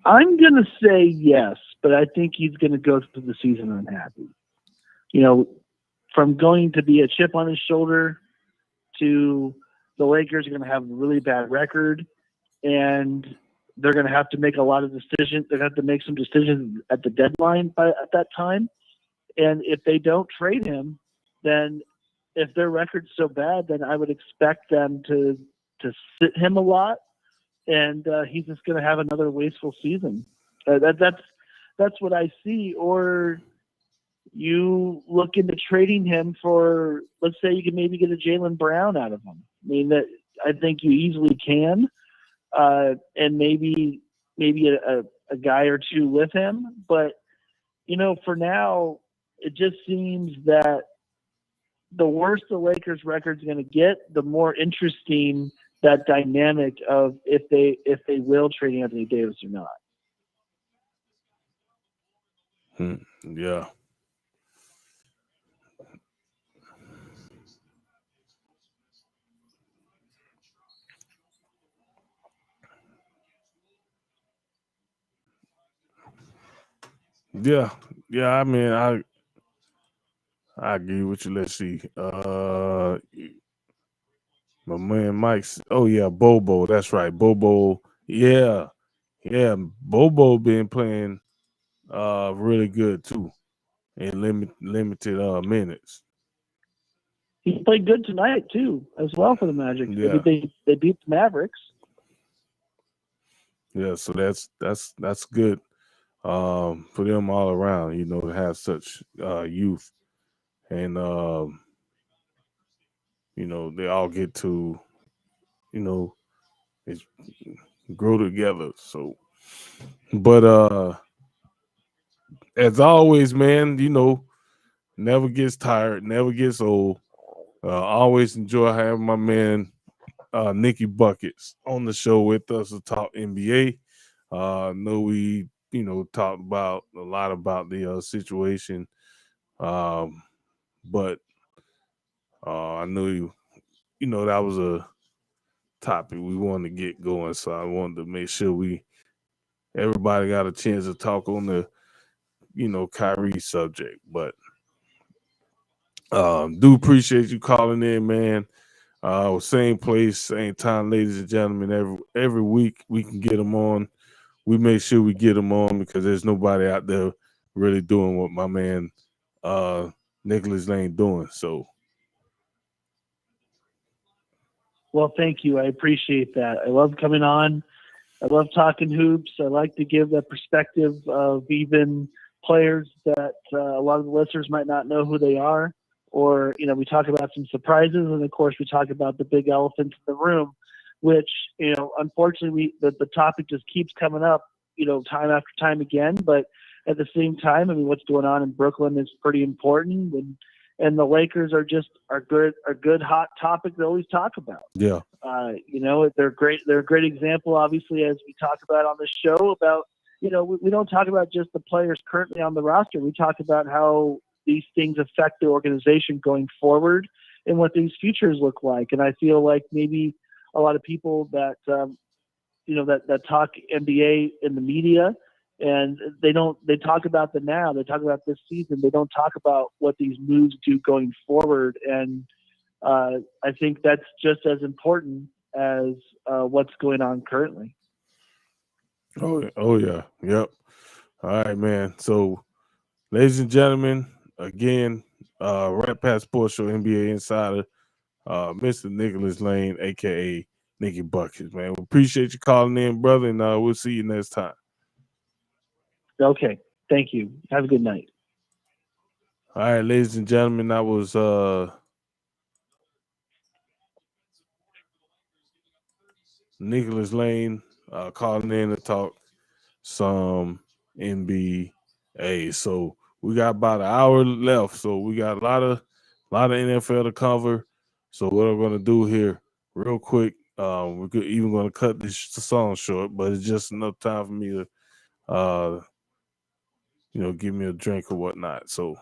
I'm gonna say yes, but I think he's gonna go through the season unhappy. From going to be a chip on his shoulder to the Lakers are going to have a really bad record, and they're going to have to make a lot of decisions. They're going to have to make some decisions at the deadline at that time. And if they don't trade him, then if their record's so bad, then I would expect them to sit him a lot, and he's just going to have another wasteful season. That's what I see. Or you look into trading him for, let's say you can maybe get a Jaylen Brown out of him. I mean, I think you easily can, and maybe a guy or two with him. But, for now, it just seems that the worse the Lakers record's going to get, the more interesting that dynamic of if they will trade Anthony Davis or not. Yeah. Yeah. I mean, I agree with you. Let's see. My man Mike's. Oh yeah, Bobo. That's right, Bobo. Yeah. Bobo been playing really good too in limited minutes. He played good tonight too, as well for the Magic. Yeah. They beat the Mavericks. Yeah, so that's good for them all around. To have such youth, and they all get to grow together. So, but as always, man, never gets tired, never gets old. Always enjoy having my man Nicky Buckets on the show with us to talk NBA. Know we talked about a lot about the situation, but I knew that was a topic we wanted to get going, so I wanted to make sure everybody got a chance to talk on the Kyrie subject. But do appreciate you calling in, man. Same place, same time, ladies and gentlemen. Every week we can get them on. We make sure we get them on because there's nobody out there really doing what my man Nicholas Lane doing. So, well, thank you. I appreciate that. I love coming on. I love talking hoops. I like to give the perspective of even players that a lot of the listeners might not know who they are. Or, we talk about some surprises, and of course we talk about the big elephant in the room, which, unfortunately the topic just keeps coming up, time after time again. But at the same time, what's going on in Brooklyn is pretty important, and the Lakers are good hot topic to always talk about. Yeah. They're great. They're a great example, obviously, as we talk about on the show about, we don't talk about just the players currently on the roster. We talk about how these things affect the organization going forward and what these futures look like. And I feel like maybe a lot of people that, that talk NBA in the media, and they talk about the now, they talk about this season. They don't talk about what these moves do going forward. And I think that's just as important as what's going on currently. Oh yeah. Yep. All right, man. So, ladies and gentlemen, again, Rat Pack Sports Show NBA Insider, Mr. Nicholas Lane, aka Nicky Buckets, man. We appreciate you calling in, brother, and we'll see you next time. Okay. Thank you. Have a good night. All right, ladies and gentlemen, that was Nicholas Lane calling in to talk some NBA. So we got about an hour left, so we got a lot of NFL to cover. So what I'm gonna do here, real quick, we're even gonna cut this song short, but it's just enough time for me to, give me a drink or whatnot. So,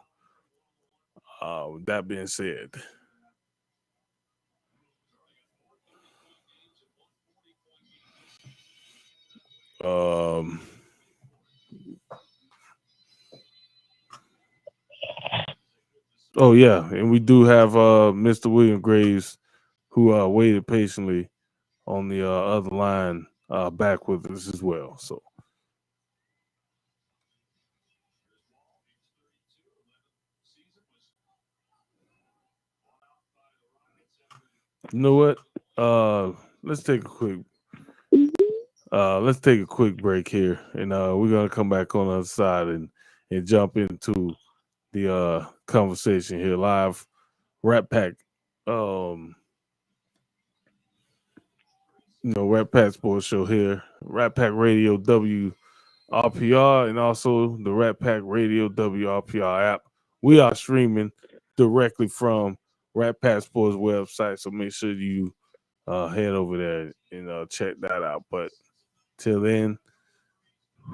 with that being said. Oh yeah, and we do have Mr. William Graves, who waited patiently on the other line, back with us as well. So, you know what? Let's take a quick break here, and we're gonna come back on the other side and jump into the conversation here live. Rat Pack, Rat Pack Sports Show here, Rat Pack Radio WRPR, and also the Rat Pack Radio WRPR app. We are streaming directly from Rat Pack Sports website, so make sure you head over there and check that out. But till then,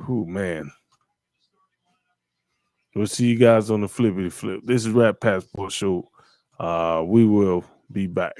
man, we'll see you guys on the Flippity Flip. This is Rat Pack Sports Show. We will be back.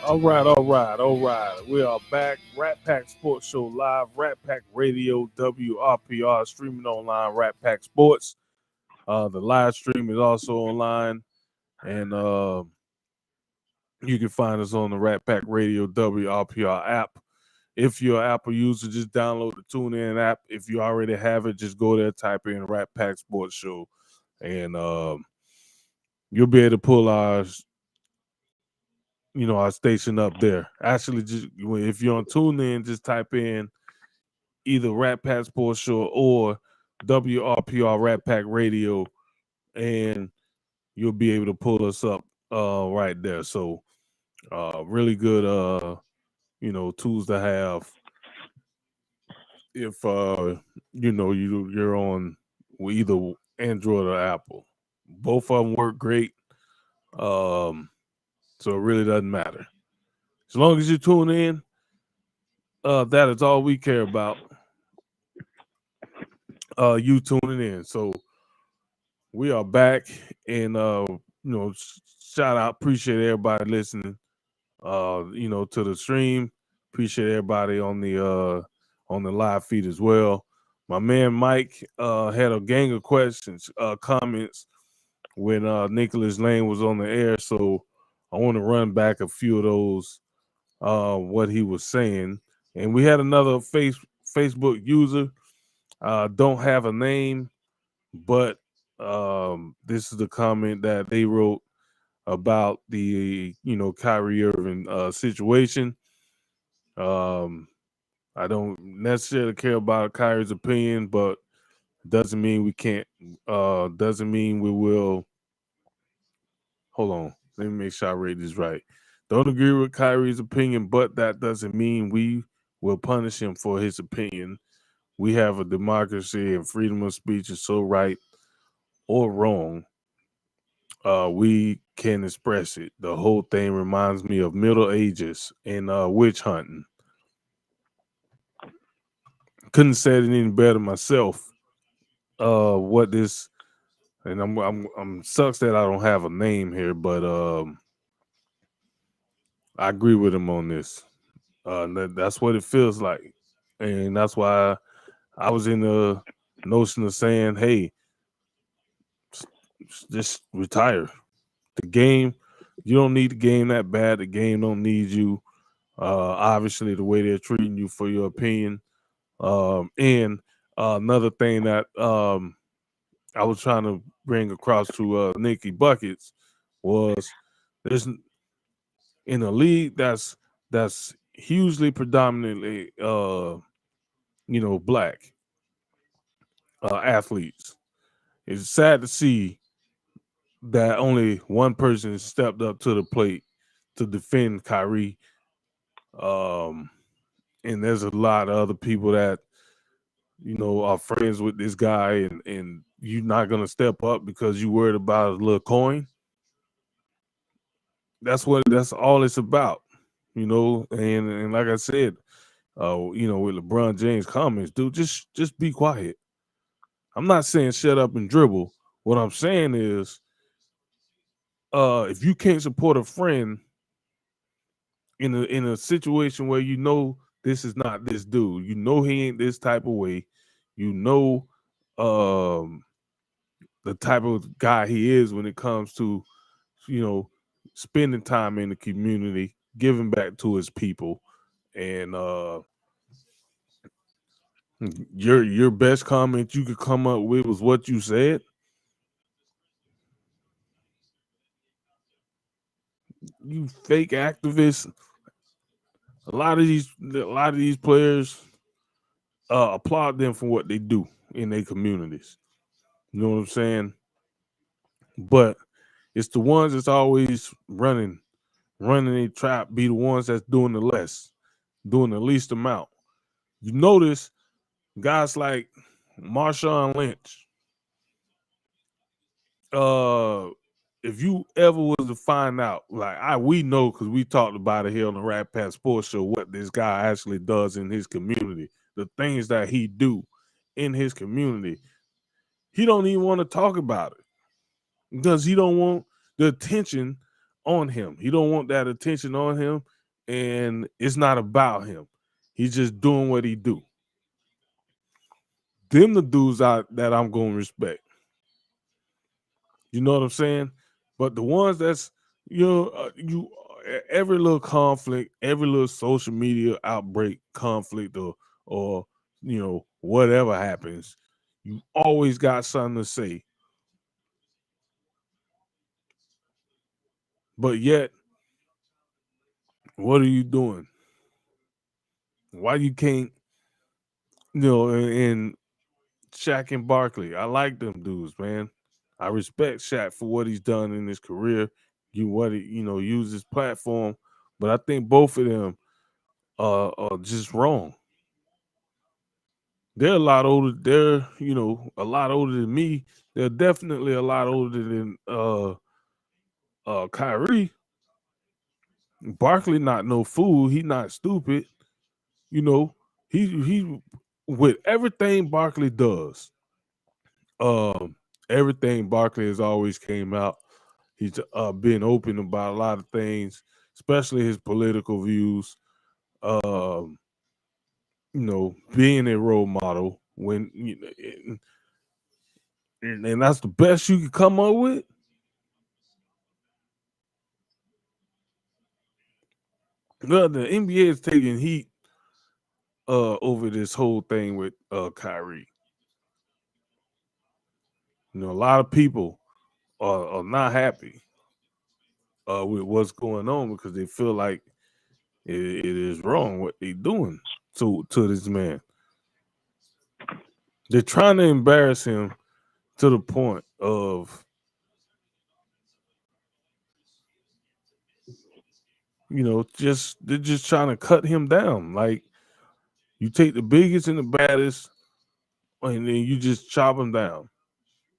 All right. We are back. Rat Pack Sports Show live. Rat Pack Radio, WRPR, streaming online. Rat Pack Sports. The live stream is also online, and you can find us on the Rat Pack Radio WRPR app. If you're an Apple user, just download the TuneIn app. If you already have it, just go there, type in Rat Pack Sports Show, and you'll be able to pull our station up there. Actually, just if you're on TuneIn, just type in either Rat Pack Sports Show or WRPR Rat Pack Radio, and you'll be able to pull us up right there. So really good tools to have if you're on either Android or Apple. Both of them work great. So it really doesn't matter. As long as you tune in, that is all we care about. You tuning in. So we are back, and shout out, appreciate everybody listening. To the stream. Appreciate everybody on the live feed as well. My man Mike had a gang of questions, comments when Nicholas Lane was on the air. So I want to run back a few of those, what he was saying. And we had another Facebook user, don't have a name, but this is the comment that they wrote about the Kyrie Irving situation. I don't necessarily care about Kyrie's opinion, but doesn't mean we can't. Doesn't mean we will. Hold on, let me make sure I read this right. Don't agree with Kyrie's opinion, but that doesn't mean we will punish him for his opinion. We have a democracy, and freedom of speech is so right or wrong. We can express it. The whole thing reminds me of Middle Ages and witch hunting. Couldn't say it any better myself. What this, and I'm sucks that I don't have a name here, but I agree with him on this. That's what it feels like, and that's why I was in the notion of saying, "Hey, just retire. The game, you don't need the game that bad. The game don't need you. Obviously, the way they're treating you for your opinion." And another thing that I was trying to bring across to Nikki Buckets was there's in a league that's hugely predominantly black athletes. It's sad to see that only one person stepped up to the plate to defend Kyrie And there's a lot of other people that, you know, are friends with this guy, and you're not gonna step up because you worried about a little coin. That's all it's about, you know. And like I said, you know, with LeBron James comments, dude, just be quiet. I'm not saying shut up and dribble. What I'm saying is, if you can't support a friend in a situation where you know this is not this dude, you know he ain't this type of way, you know, the type of guy he is when it comes to, you know, spending time in the community, giving back to his people, and your best comment you could come up with was what you said. You fake activists. A lot of these players applaud them for what they do in their communities. You know what I'm saying? But it's the ones that's always running a trap, be the ones that's doing doing the least amount. You notice guys like Marshawn Lynch. If you ever was to find out, like we know because we talked about it here on the Rat Pack Sports Show, what this guy actually does in his community, the things that he do in his community. He don't even want to talk about it because he don't want the attention on him. He don't want that attention on him, and it's not about him. He's just doing what he do. Them the dudes that I'm going to respect. You know what I'm saying? But the ones that's, you know, every little conflict, every little social media outbreak, conflict, or you know, whatever happens, you always got something to say. But yet, what are you doing? Why you can't, you know, and Shaq and Barkley, I like them dudes, man. I respect Shaq for what he's done in his career. Use his platform, but I think both of them are just wrong. They're a lot older. They're, you know, a lot older than me. They're definitely a lot older than Kyrie. Barkley not no fool. He not stupid. You know, he with everything Barkley does. Everything Barkley has always came out. He's been open about a lot of things, especially his political views. You know, being a role model when you know, and that's the best you could come up with. Well, the NBA is taking heat over this whole thing with Kyrie. You know, a lot of people are not happy with what's going on because they feel like it is wrong what they're doing to this man. They're trying to embarrass him to the point of, you know, they're just trying to cut him down. Like, you take the biggest and the baddest, and then you just chop him down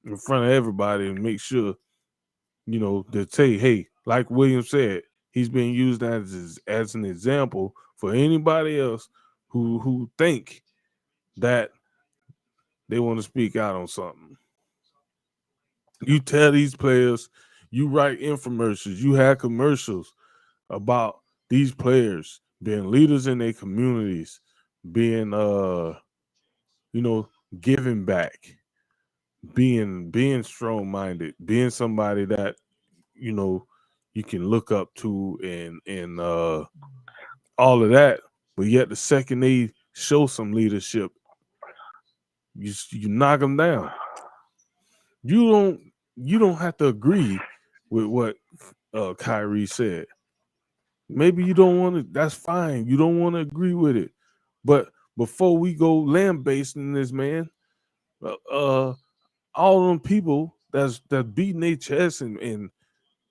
in front of everybody and make sure, you know, to say, hey, like William said, he's being used as an example for anybody else who think that they want to speak out on something. You tell these players, you write infomercials, you have commercials about these players being leaders in their communities, being you know, giving back, being strong-minded, being somebody that, you know, you can look up to and all of that. But yet the second they show some leadership, you knock them down. You don't have to agree with what Kyrie said. Maybe you don't want to. That's fine. You don't want to agree with it. But before we go lambasting this man, all them people that's beating their chest and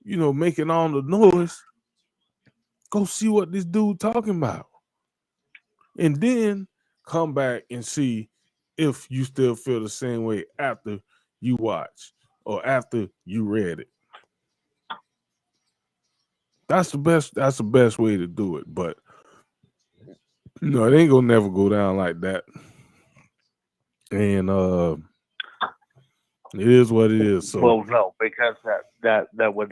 you know making all the noise, Go see what this dude talking about. And then come back and see if you still feel the same way after you watch or after you read it. That's the best way to do it. But it ain't gonna never go down like that. And it is what it is. So well, no, because that would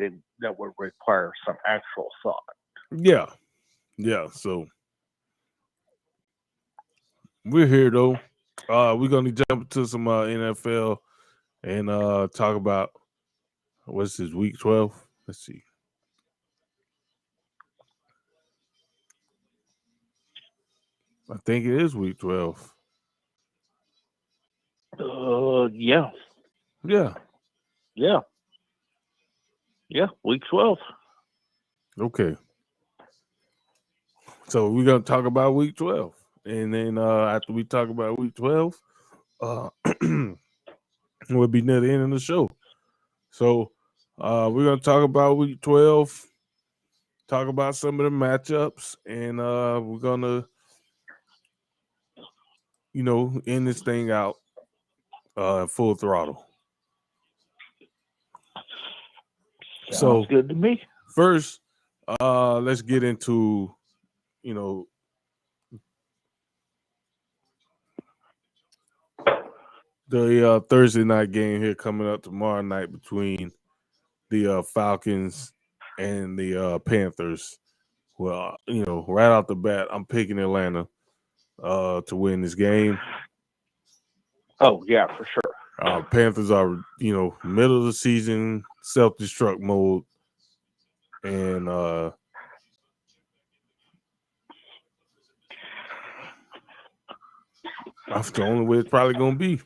require some actual thought. Yeah. So we're here though. We're gonna jump into some NFL and talk about what's this week 12? Let's see. I think it is week 12. Yeah. Yeah, week 12. Okay. So we're gonna talk about week 12. And then after we talk about week 12, we'll be near the end of the show. So we're gonna talk about week 12, talk about some of the matchups, and we're gonna end this thing out full throttle. Sounds good to me. First, let's get into the Thursday night game here coming up tomorrow night between the Falcons and the Panthers. Well, right off the bat, I'm picking Atlanta to win this game. Oh, yeah, for sure. Panthers are, middle of the season, self-destruct mode. And that's the only way it's probably going to be.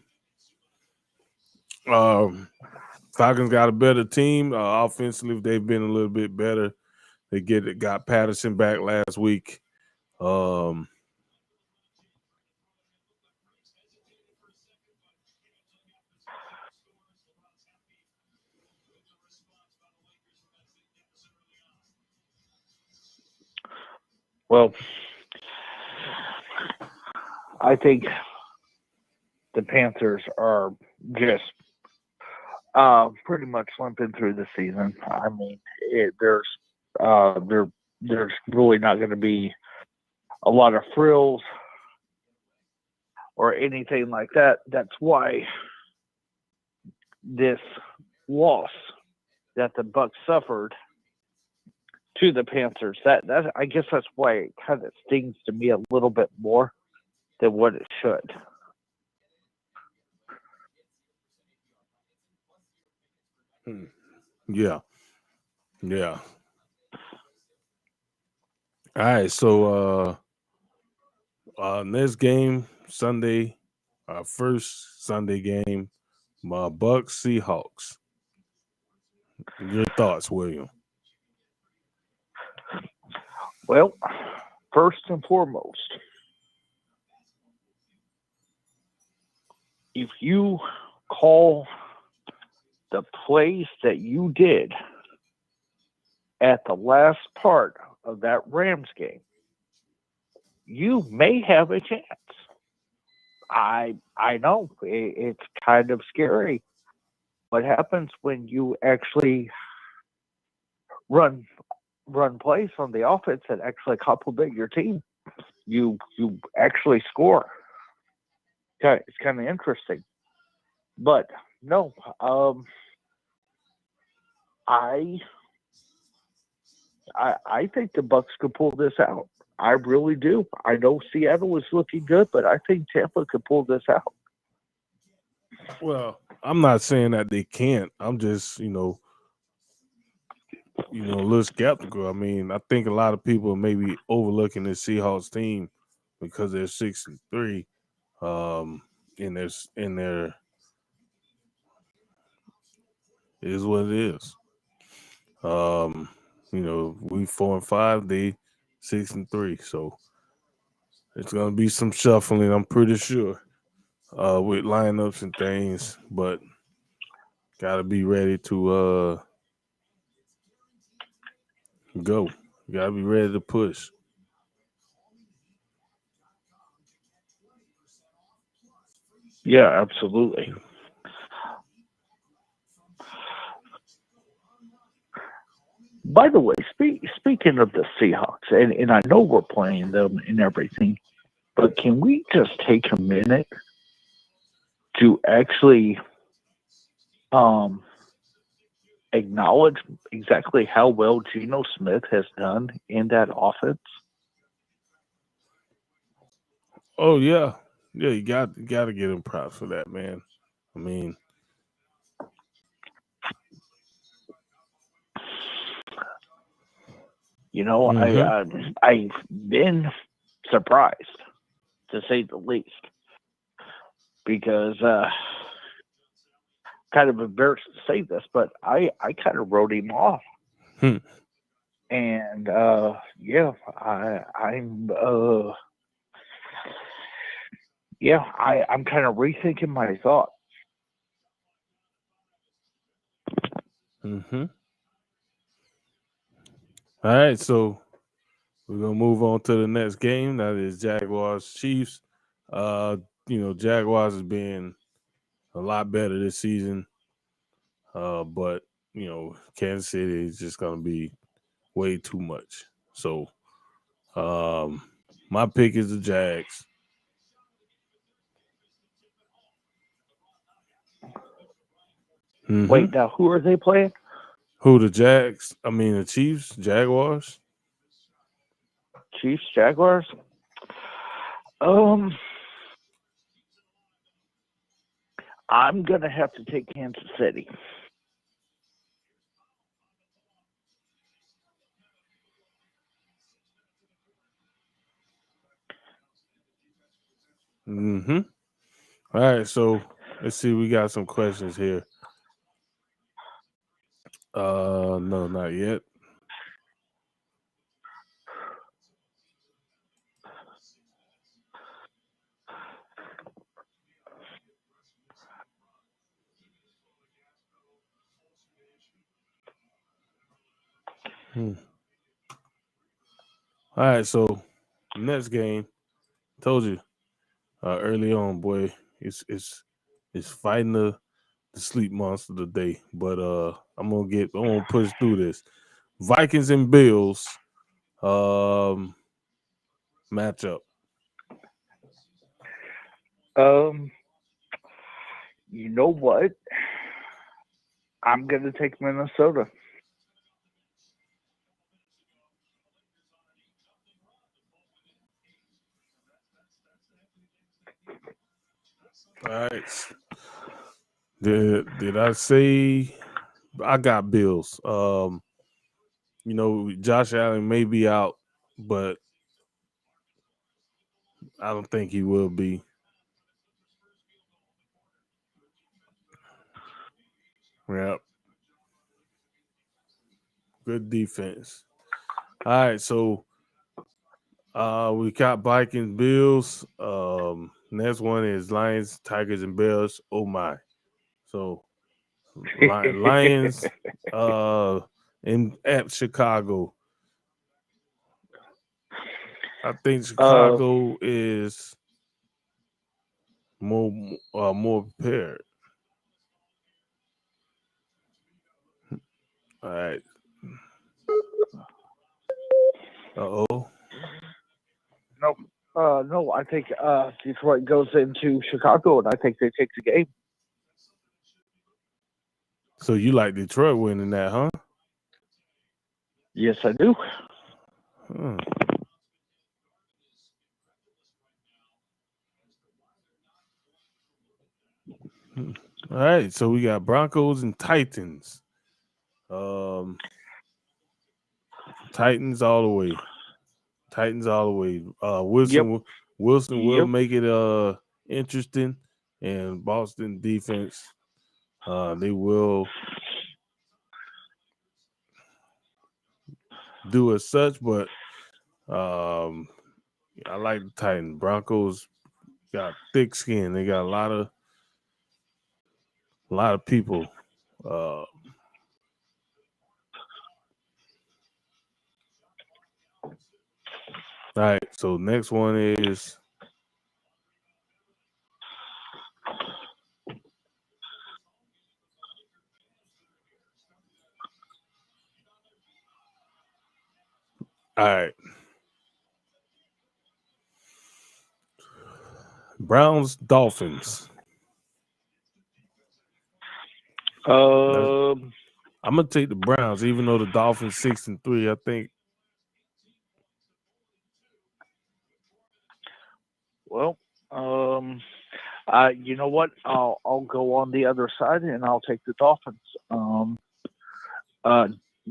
Falcons got a better team. Offensively, they've been a little bit better. They got Patterson back last week. Well, I think the Panthers are just pretty much limping through the season. I mean, there's really not going to be a lot of frills or anything like that. That's why this loss that the Bucs suffered to the Panthers, that I guess that's why it kind of stings to me a little bit more than what it should. Yeah. All right, so next game Sunday, our first Sunday game, my Bucs Seahawks. Your thoughts, William? Well, first and foremost, if you call the plays that you did at the last part of that Rams game, you may have a chance. I know it's kind of scary. What happens when you actually run plays on the offense that actually compliment your team? You actually score. It's kind of interesting. But no, I think the Bucs could pull this out. I really do. I know Seattle is looking good, but I think Tampa could pull this out. Well, I'm not saying that they can't. I'm just, a little skeptical. I mean, I think a lot of people may be overlooking the Seahawks team because they're 6-3. In their is what it is. We 4-5, they 6-3. So it's gonna be some shuffling, I'm pretty sure, with lineups and things, but gotta be ready to go. You gotta be ready to push. Yeah, absolutely. By the way, speaking of the Seahawks, and I know we're playing them and everything, but can we just take a minute to actually acknowledge exactly how well Geno Smith has done in that offense? Oh yeah, you got to get him props for that, man. I mean, I've been surprised, to say the least, because kind of embarrassed to say this, but I kind of wrote him off. And I'm kind of rethinking my thoughts. Mm-hmm. All right, so we're gonna move on to the next game. That is Jaguars Chiefs. Jaguars has been a lot better this season. But Kansas City is just gonna be way too much. So my pick is the Jags. Mm-hmm. Wait, now who are they playing? Who, the Jags? I mean the Chiefs, Jaguars. Chiefs, Jaguars. I'm gonna have to take Kansas City. Mm-hmm. All right, so let's see. We got some questions here. No, not yet. All right, so next game, told you early on, boy, it's fighting the sleep monster today. But I'm gonna push through this. Vikings and Bills matchup. You know what? I'm gonna take Minnesota. All right. Did I say I got Bills? Josh Allen may be out, but I don't think he will be. Yep. Good defense. All right, so we got Vikings, Bills. Next one is Lions, Tigers, and Bears. Oh my! So Lions at Chicago. I think Chicago is more prepared. All right. Uh-oh. No, I think Detroit goes into Chicago, and I think they take the game. So you like Detroit winning that, huh? Yes, I do. Hmm. All right, so we got Broncos and Titans. Titans all the way. Titans all the way. Wilson will make it interesting, and Boston defense they will do as such, but I like the Titans. Broncos got thick skin. They got a lot of people. All right, so next one is all right. Browns, Dolphins. I'm gonna take the Browns, even though the Dolphins 6-3. I think. Well, you know what? I'll go on the other side and I'll take the Dolphins.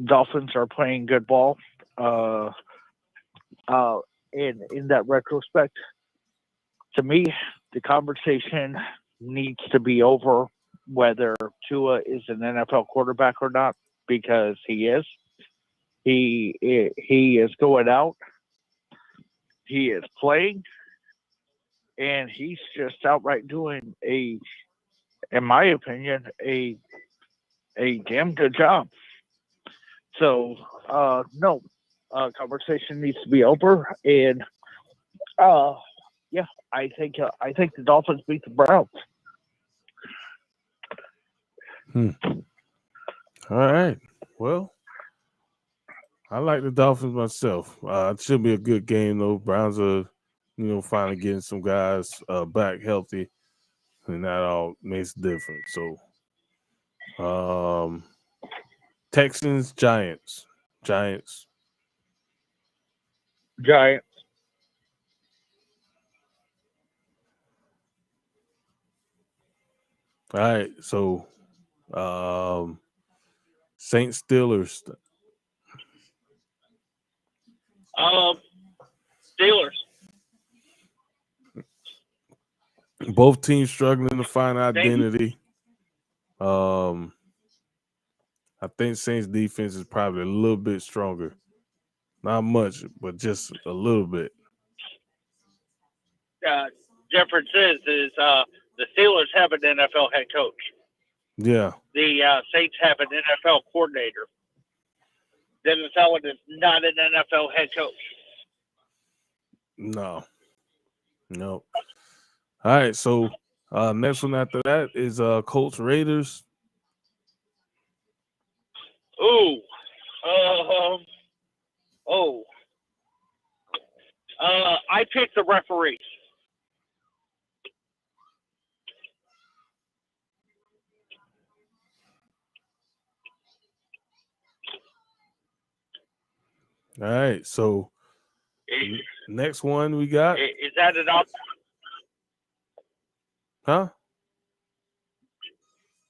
Dolphins are playing good ball. And in that retrospect, to me, the conversation needs to be over whether Tua is an NFL quarterback or not, because he is. He is going out. He is playing, and he's just outright doing in my opinion, a damn good job. So no, conversation needs to be over, and yeah, I think the Dolphins beat the Browns. All right. Well, I like the Dolphins myself. It should be a good game though. Browns are, finally getting some guys back healthy, and that all makes a difference. So, Texans, Giants. Giants. All right, so Saints, Steelers. Steelers. Both teams struggling to find identity. I think Saints defense is probably a little bit stronger. Not much, but just a little bit. Difference is the Steelers have an NFL head coach. Yeah. The Saints have an NFL coordinator. Dennis Allen is not an NFL head coach. No. All right, so next one after that is Colts, Raiders. I picked the referees. All right, so next one we got. Is that an option? Huh?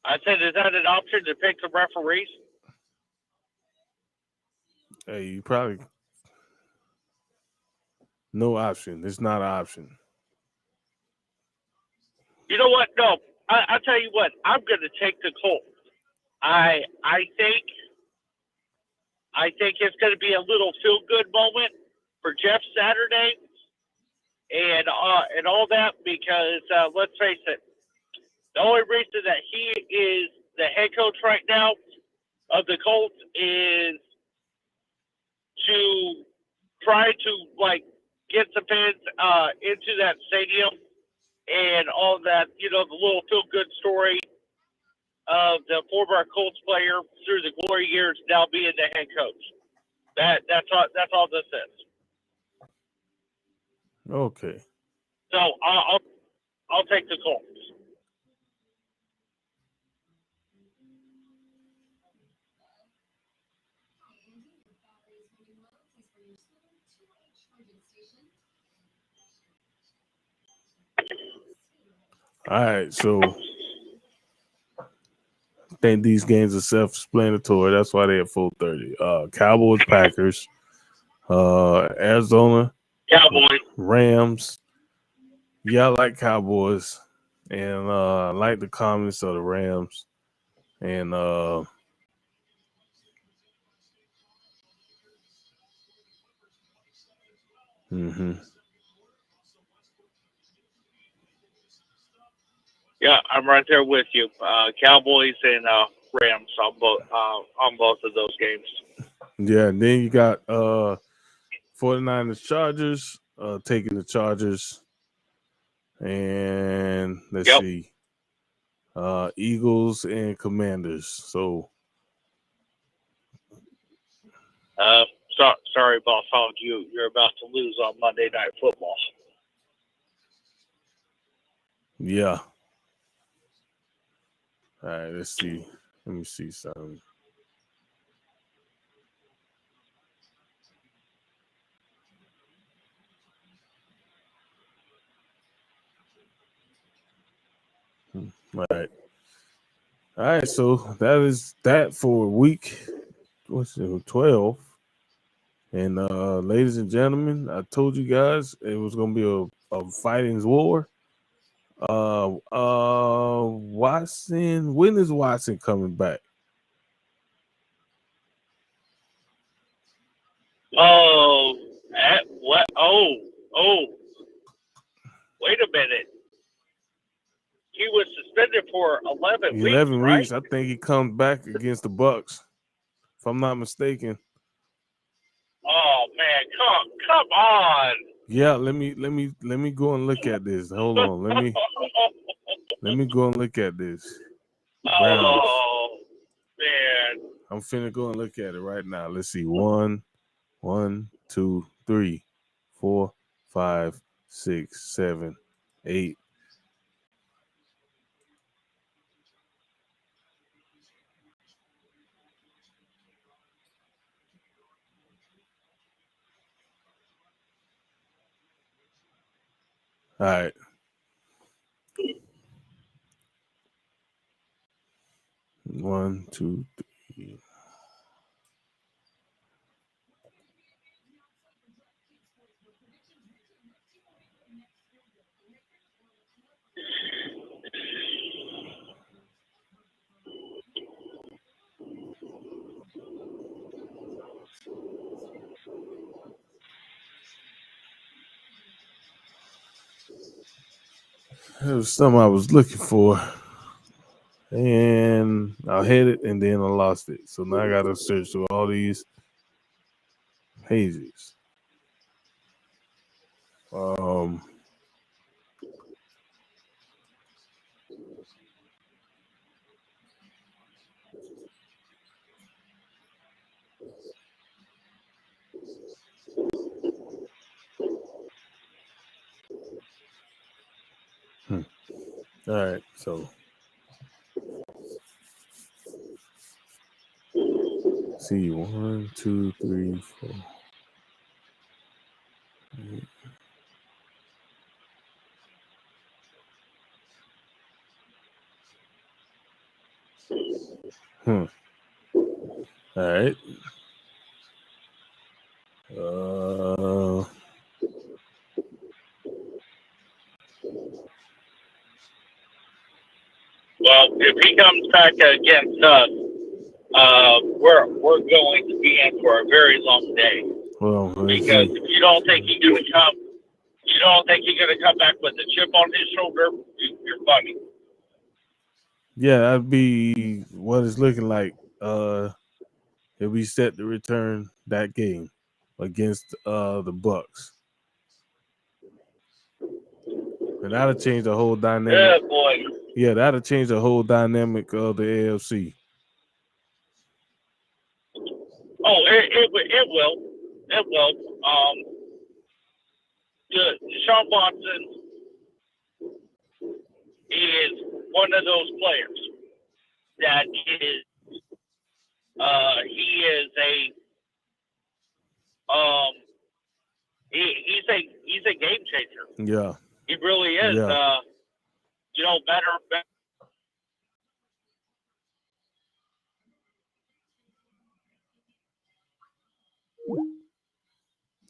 I said, is that an option to pick the referees? Hey, you probably no option. It's not an option. You know what? No, I'll tell you what. I'm going to take the Colts. I think it's going to be a little feel good moment for Jeff Saturday, and all that, because let's face it, the only reason that he is the head coach right now of the Colts is to try to get some fans into that stadium and all that. The little feel good story of the former Colts player through the glory years now being the head coach. That's all this is. Okay. So I'll take the Colts. All right, so I think these games are self-explanatory. That's why they're at 4:30. Cowboys, Packers, Arizona, Cowboys, Rams. Yeah, I like Cowboys, and I like the comments of the Rams, and Yeah, I'm right there with you. Cowboys and Rams on both of those games. Yeah, and then you got 49ers Chargers, taking the Chargers. And let's see. Eagles and Commanders. So sorry, Boss Hog, you're about to lose on Monday Night Football. Yeah. All right, let's see. Let me see something. All right. All right, so that is that for week 12. And ladies and gentlemen, I told you guys it was gonna be a fighting's war. Watson, when is Watson coming back? What? Wait a minute. He was suspended for 11 weeks, 11 right? weeks. I think he comes back against the Bucks, if I'm not mistaken. Oh man, come on. Yeah, let me go and look at this. Hold on. Let me go and look at this. Browns. Oh man. I'm finna go and look at it right now. Let's see. 1, 2, 3, 4, 5, 6, 7, 8. All right. One, two, three. That was something I was looking for. And I had it and then I lost it. So now I got to search through all these pages. All right, so see 1, 2, 3, 4. 8. All right. Well, if he comes back against us, we're going to be in for a very long day. Well, because if you don't think he's going to come back with a chip on his shoulder, you're funny. Yeah, that'd be what it's looking like. He'll be set to return that game against the Bucks. And that'll change the whole dynamic. Yeah, boy. Yeah, that'll change the whole dynamic of the AFC. Oh, it will. It will. Deshaun Watson is one of those players that is he is he's a game changer. Yeah. He really is. Yeah. Better.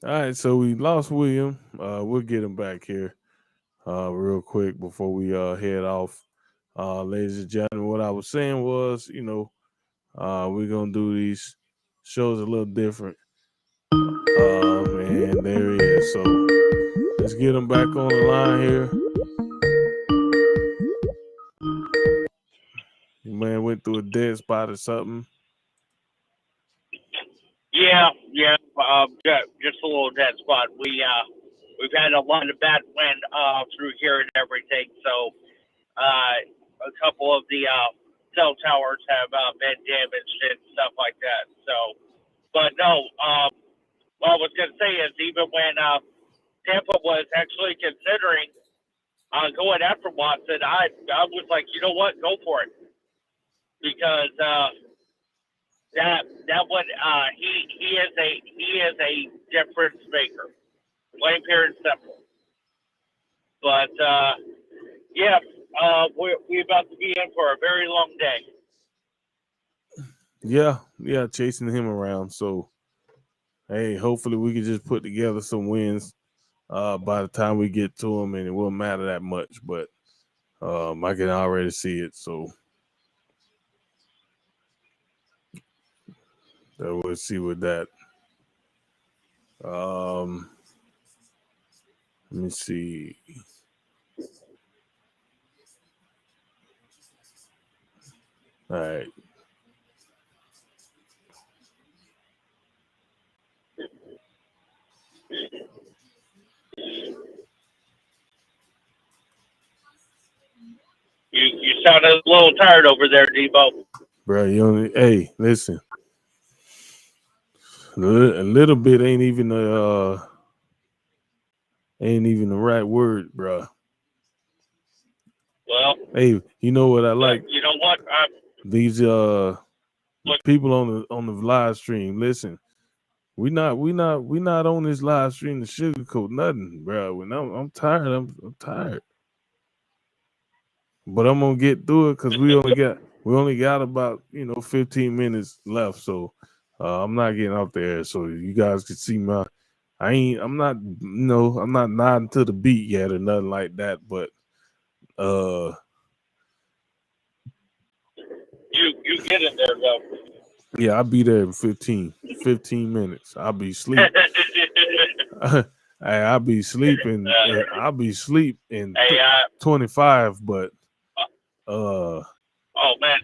All right, so we lost William. We'll get him back here real quick before we head off. Ladies and gentlemen, what I was saying was, we're going to do these shows a little different. And there he is. So let's get him back on the line here. The man went through a dead spot or something. Yeah. Just a little dead spot. We've had a lot of bad wind through here and everything. So a couple of the cell towers have been damaged and stuff like that. So, but no. What I was going to say is even when Tampa was actually considering going after Watson, I was like, you know what, go for it, because that one he is a difference maker, plain pure and simple. But yeah, we're about to be in for a very long day. Yeah, chasing him around. So hey, hopefully we can just put together some wins by the time we get to him, and it won't matter that much. But I can already see it. So we'll see with that. Let me see. All right. You sounded a little tired over there, Debo. Bro, hey, listen. A little bit ain't even the right word, bro. Well, hey, you know what I like? You know what? These people on the live stream. Listen, we not on this live stream to sugarcoat nothing, bro. When I'm tired, I'm tired. But I'm gonna get through it because we only got about 15 minutes left. So I'm not getting out there, so you guys can see I'm not nodding to the beat yet or nothing like that. But you get in there though. Yeah, I'll be there in 15 minutes. I'll be sleeping. I'll be sleeping. I'll be sleep in 25. But oh man,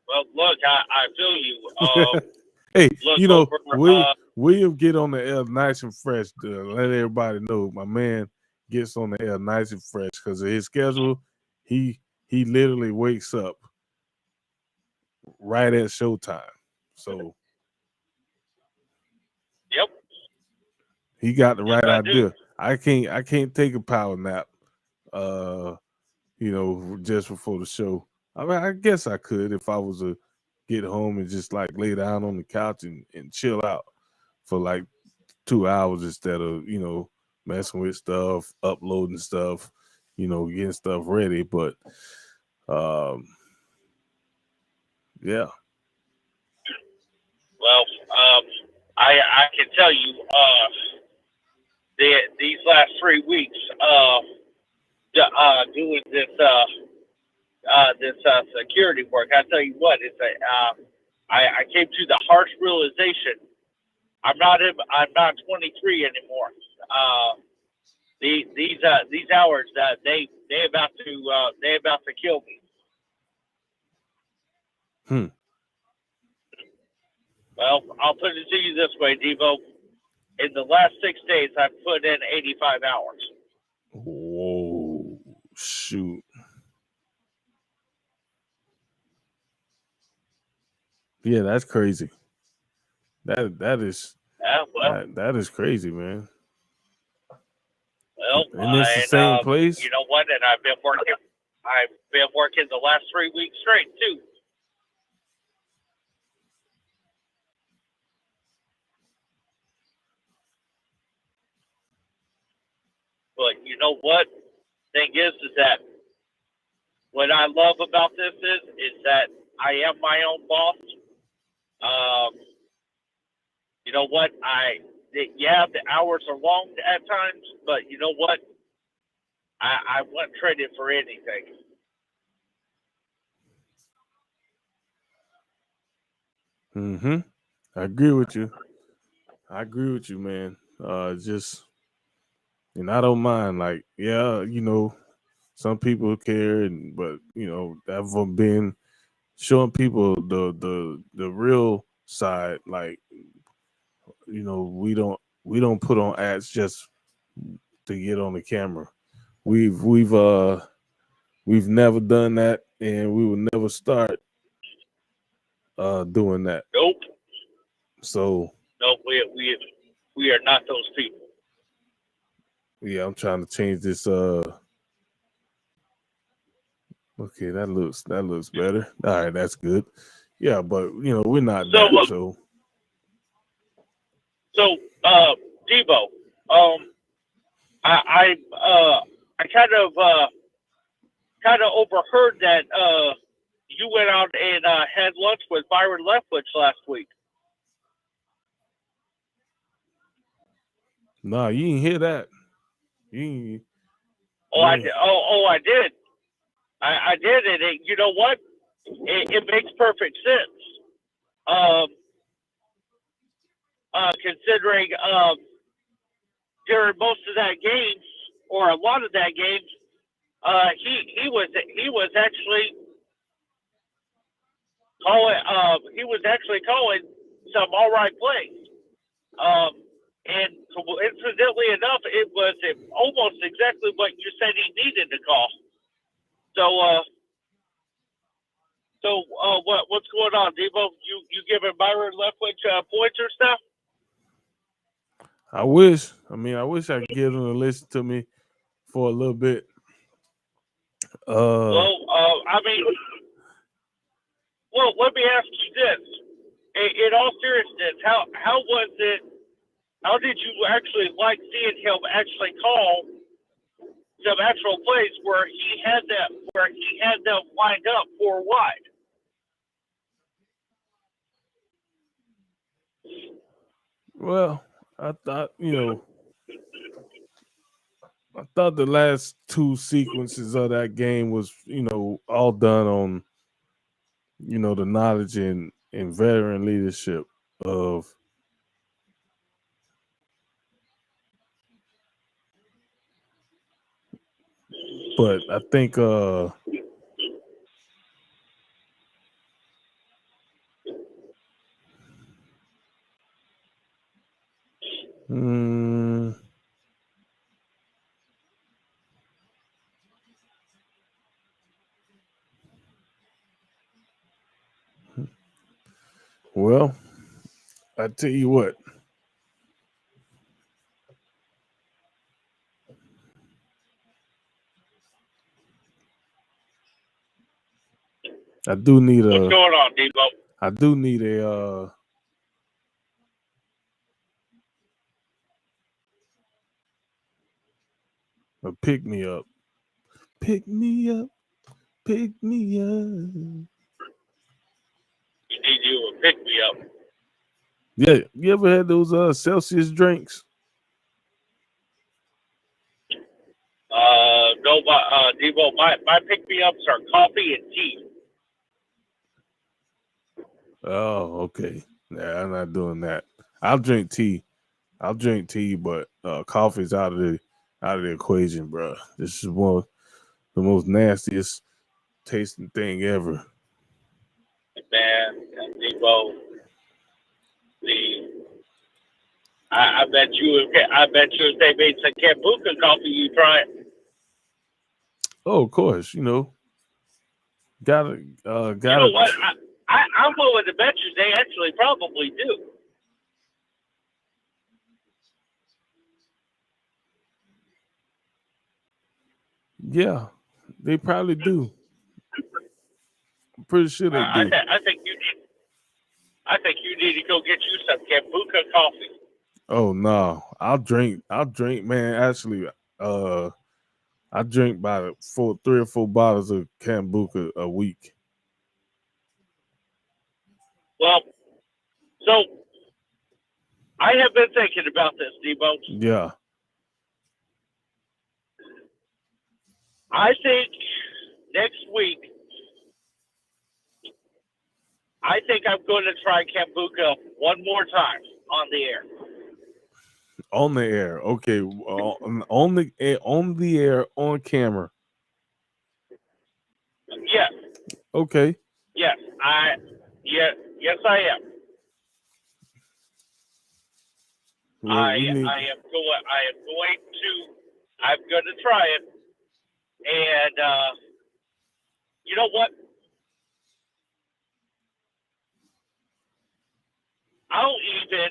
well look, I feel you. Hey, William get on the air nice and fresh to let everybody know my man gets on the air nice and fresh because of his schedule. He literally wakes up right at showtime. So yep, he got the right idea. I can't take a power nap, just before the show. I mean, I guess I could if I was to get home and just like lay down on the couch and chill out for like 2 hours instead of, messing with stuff, uploading stuff, getting stuff ready. But yeah. Well, I can tell you, these last 3 weeks, doing this security work, I tell you what, I came to the harsh realization. I'm not 23 anymore. These hours that they about to kill me. Well, I'll put it to you this way, Devo. In the last 6 days, I've put in 85 hours. Whoa, shoot. Yeah, that's crazy. That is that is crazy, man. Well, and it's the same place. You know what? And I've been working the last 3 weeks straight too. But you know what? Thing is that what I love about this is that I am my own boss. You know what? The hours are long at times, but you know what? I wouldn't trade it for anything. I agree with you. Man. And I don't mind. Like, yeah, some people care, but I've been showing people the real side, like you know, we don't put on ads just to get on the camera. We've never done that, and we will never start doing that. Nope. So nope, we are not those people. Yeah, I'm trying to change this. Okay, that looks better. All right, that's good. Yeah, but you know, we're not that. So Debo, I kind of overheard that you went out and had lunch with Byron Leftwich last week. Nah, you didn't hear that. I did. I did. I did it. You know what? It makes perfect sense. Considering during most of that game, or a lot of that game, he was actually calling some all right plays. And incidentally enough, it was almost exactly what you said he needed to call. So what's going on, Debo? You giving Byron Leftwich points or stuff? I wish. I mean, I wish I could get him to listen to me for a little bit. Well, let me ask you this: in all seriousness, how was it? How did you actually like seeing him actually call some actual plays where he had them lined up 4 wide? Well, I thought, I thought the last 2 sequences of that game was, all done on, the knowledge and veteran leadership of but I think well, I tell you what. I do need What's going on, Debo? I do need a pick me up. Pick me up. Pick me up. You need you a pick me up. Yeah, you ever had those Celsius drinks? No, Debo, my pick me ups are coffee and tea. Oh, okay. Yeah, I'm not doing that. I'll drink tea, but coffee's out of the equation, bro. This is one of the most nastiest tasting thing ever. Man, Debo, I bet you if they made some Kombucha coffee, you try it. Oh, of course, gotta. You know what? I'm willing to bet you they actually probably do. Yeah, they probably do. I'm pretty sure they do. I think you need to go get you some Kombucha coffee. Oh no, I'll drink, man. Actually, I drink about 3 or 4 bottles of Kombucha a week. Well, so I have been thinking about this, Debo. Yeah. I think next week, I think I'm going to try Kombucha one more time on the air. On the air, okay. On the air, on camera. Yes. Okay. Yes, I am. I'm going to try it. And you know what? I'll even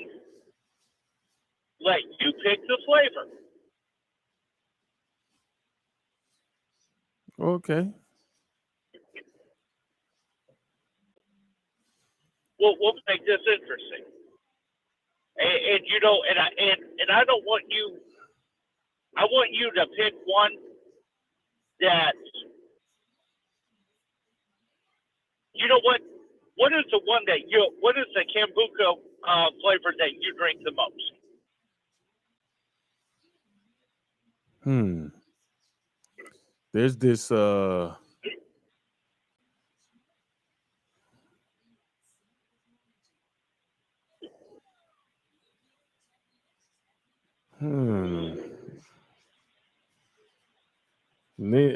let you pick the flavor. Okay. We'll make this interesting. And you know, and I don't want you. I want you to pick one that. You know what? What is the one that you? What is the kombucha flavor that you drink the most? There's this I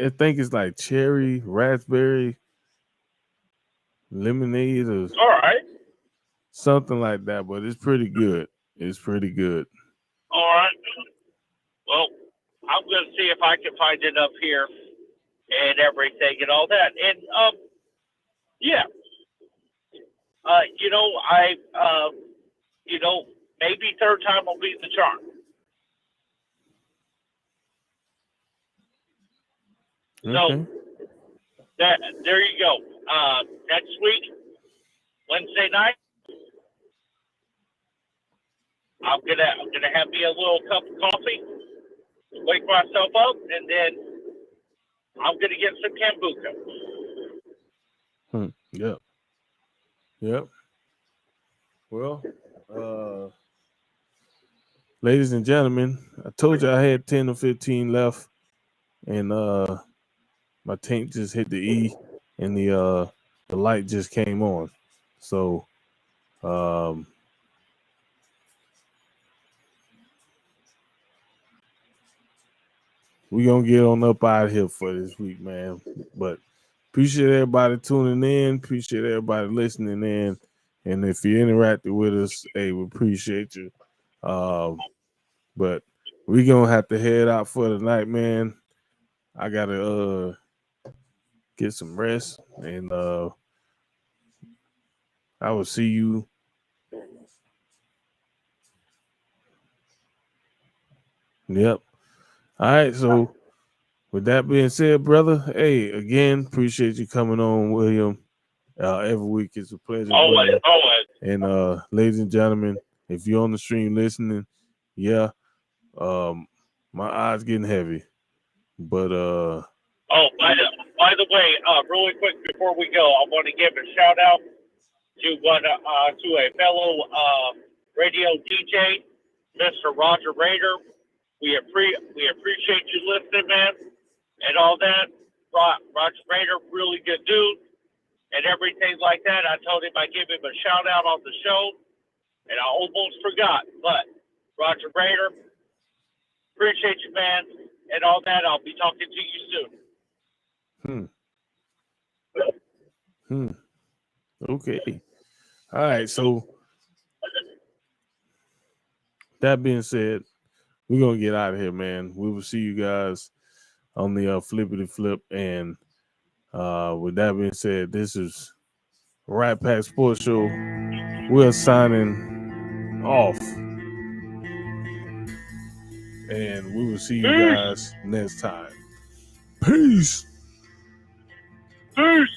think it's like cherry, raspberry, lemonade, or all right, something like that. But it's pretty good. It's pretty good. All right. Well, I'm going to see if I can find it up here and everything and all that. And yeah. You know, you know, maybe third time will be the charm. Okay. So there you go. Next week, Wednesday night, I'm gonna have me a little cup of coffee, wake myself up, and then I'm gonna get some kombucha. Yep. Yep. Well, ladies and gentlemen, I told you I had 10 or 15 left, and my tank just hit the E, and the light just came on. So we're gonna get on up out of here for this week, man. But appreciate everybody tuning in, appreciate everybody listening in. And if you interacted with us, hey, we appreciate you. But we're gonna have to head out for the night, man. I gotta get some rest, and I will see you. Yep. All right. So with that being said, brother, hey, again, appreciate you coming on, William. Every week it's a pleasure. Always. And ladies and gentlemen, if you're on the stream listening, yeah, my eyes getting heavy. But oh, by the way, really quick before we go, I want to give a shout out to a fellow radio DJ, Mr. Roger Rader. We appreciate you listening, man, and all that. Roger Rader, really good dude, and everything like that. I told him I'd give him a shout out on the show, and I almost forgot. But Roger Rader, appreciate you, man, and all that. I'll be talking to you soon. Okay. All right. So that being said, we're gonna get out of here, man. We will see you guys on the Flippity Flip. And with that being said, this is Rat Pack Sports Show. We're signing off. And we will see you guys next time. Peace. Peace.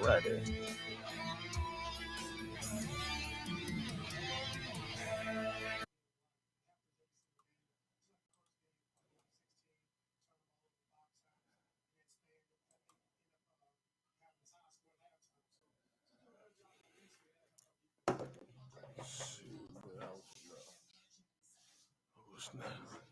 Friday. What's next?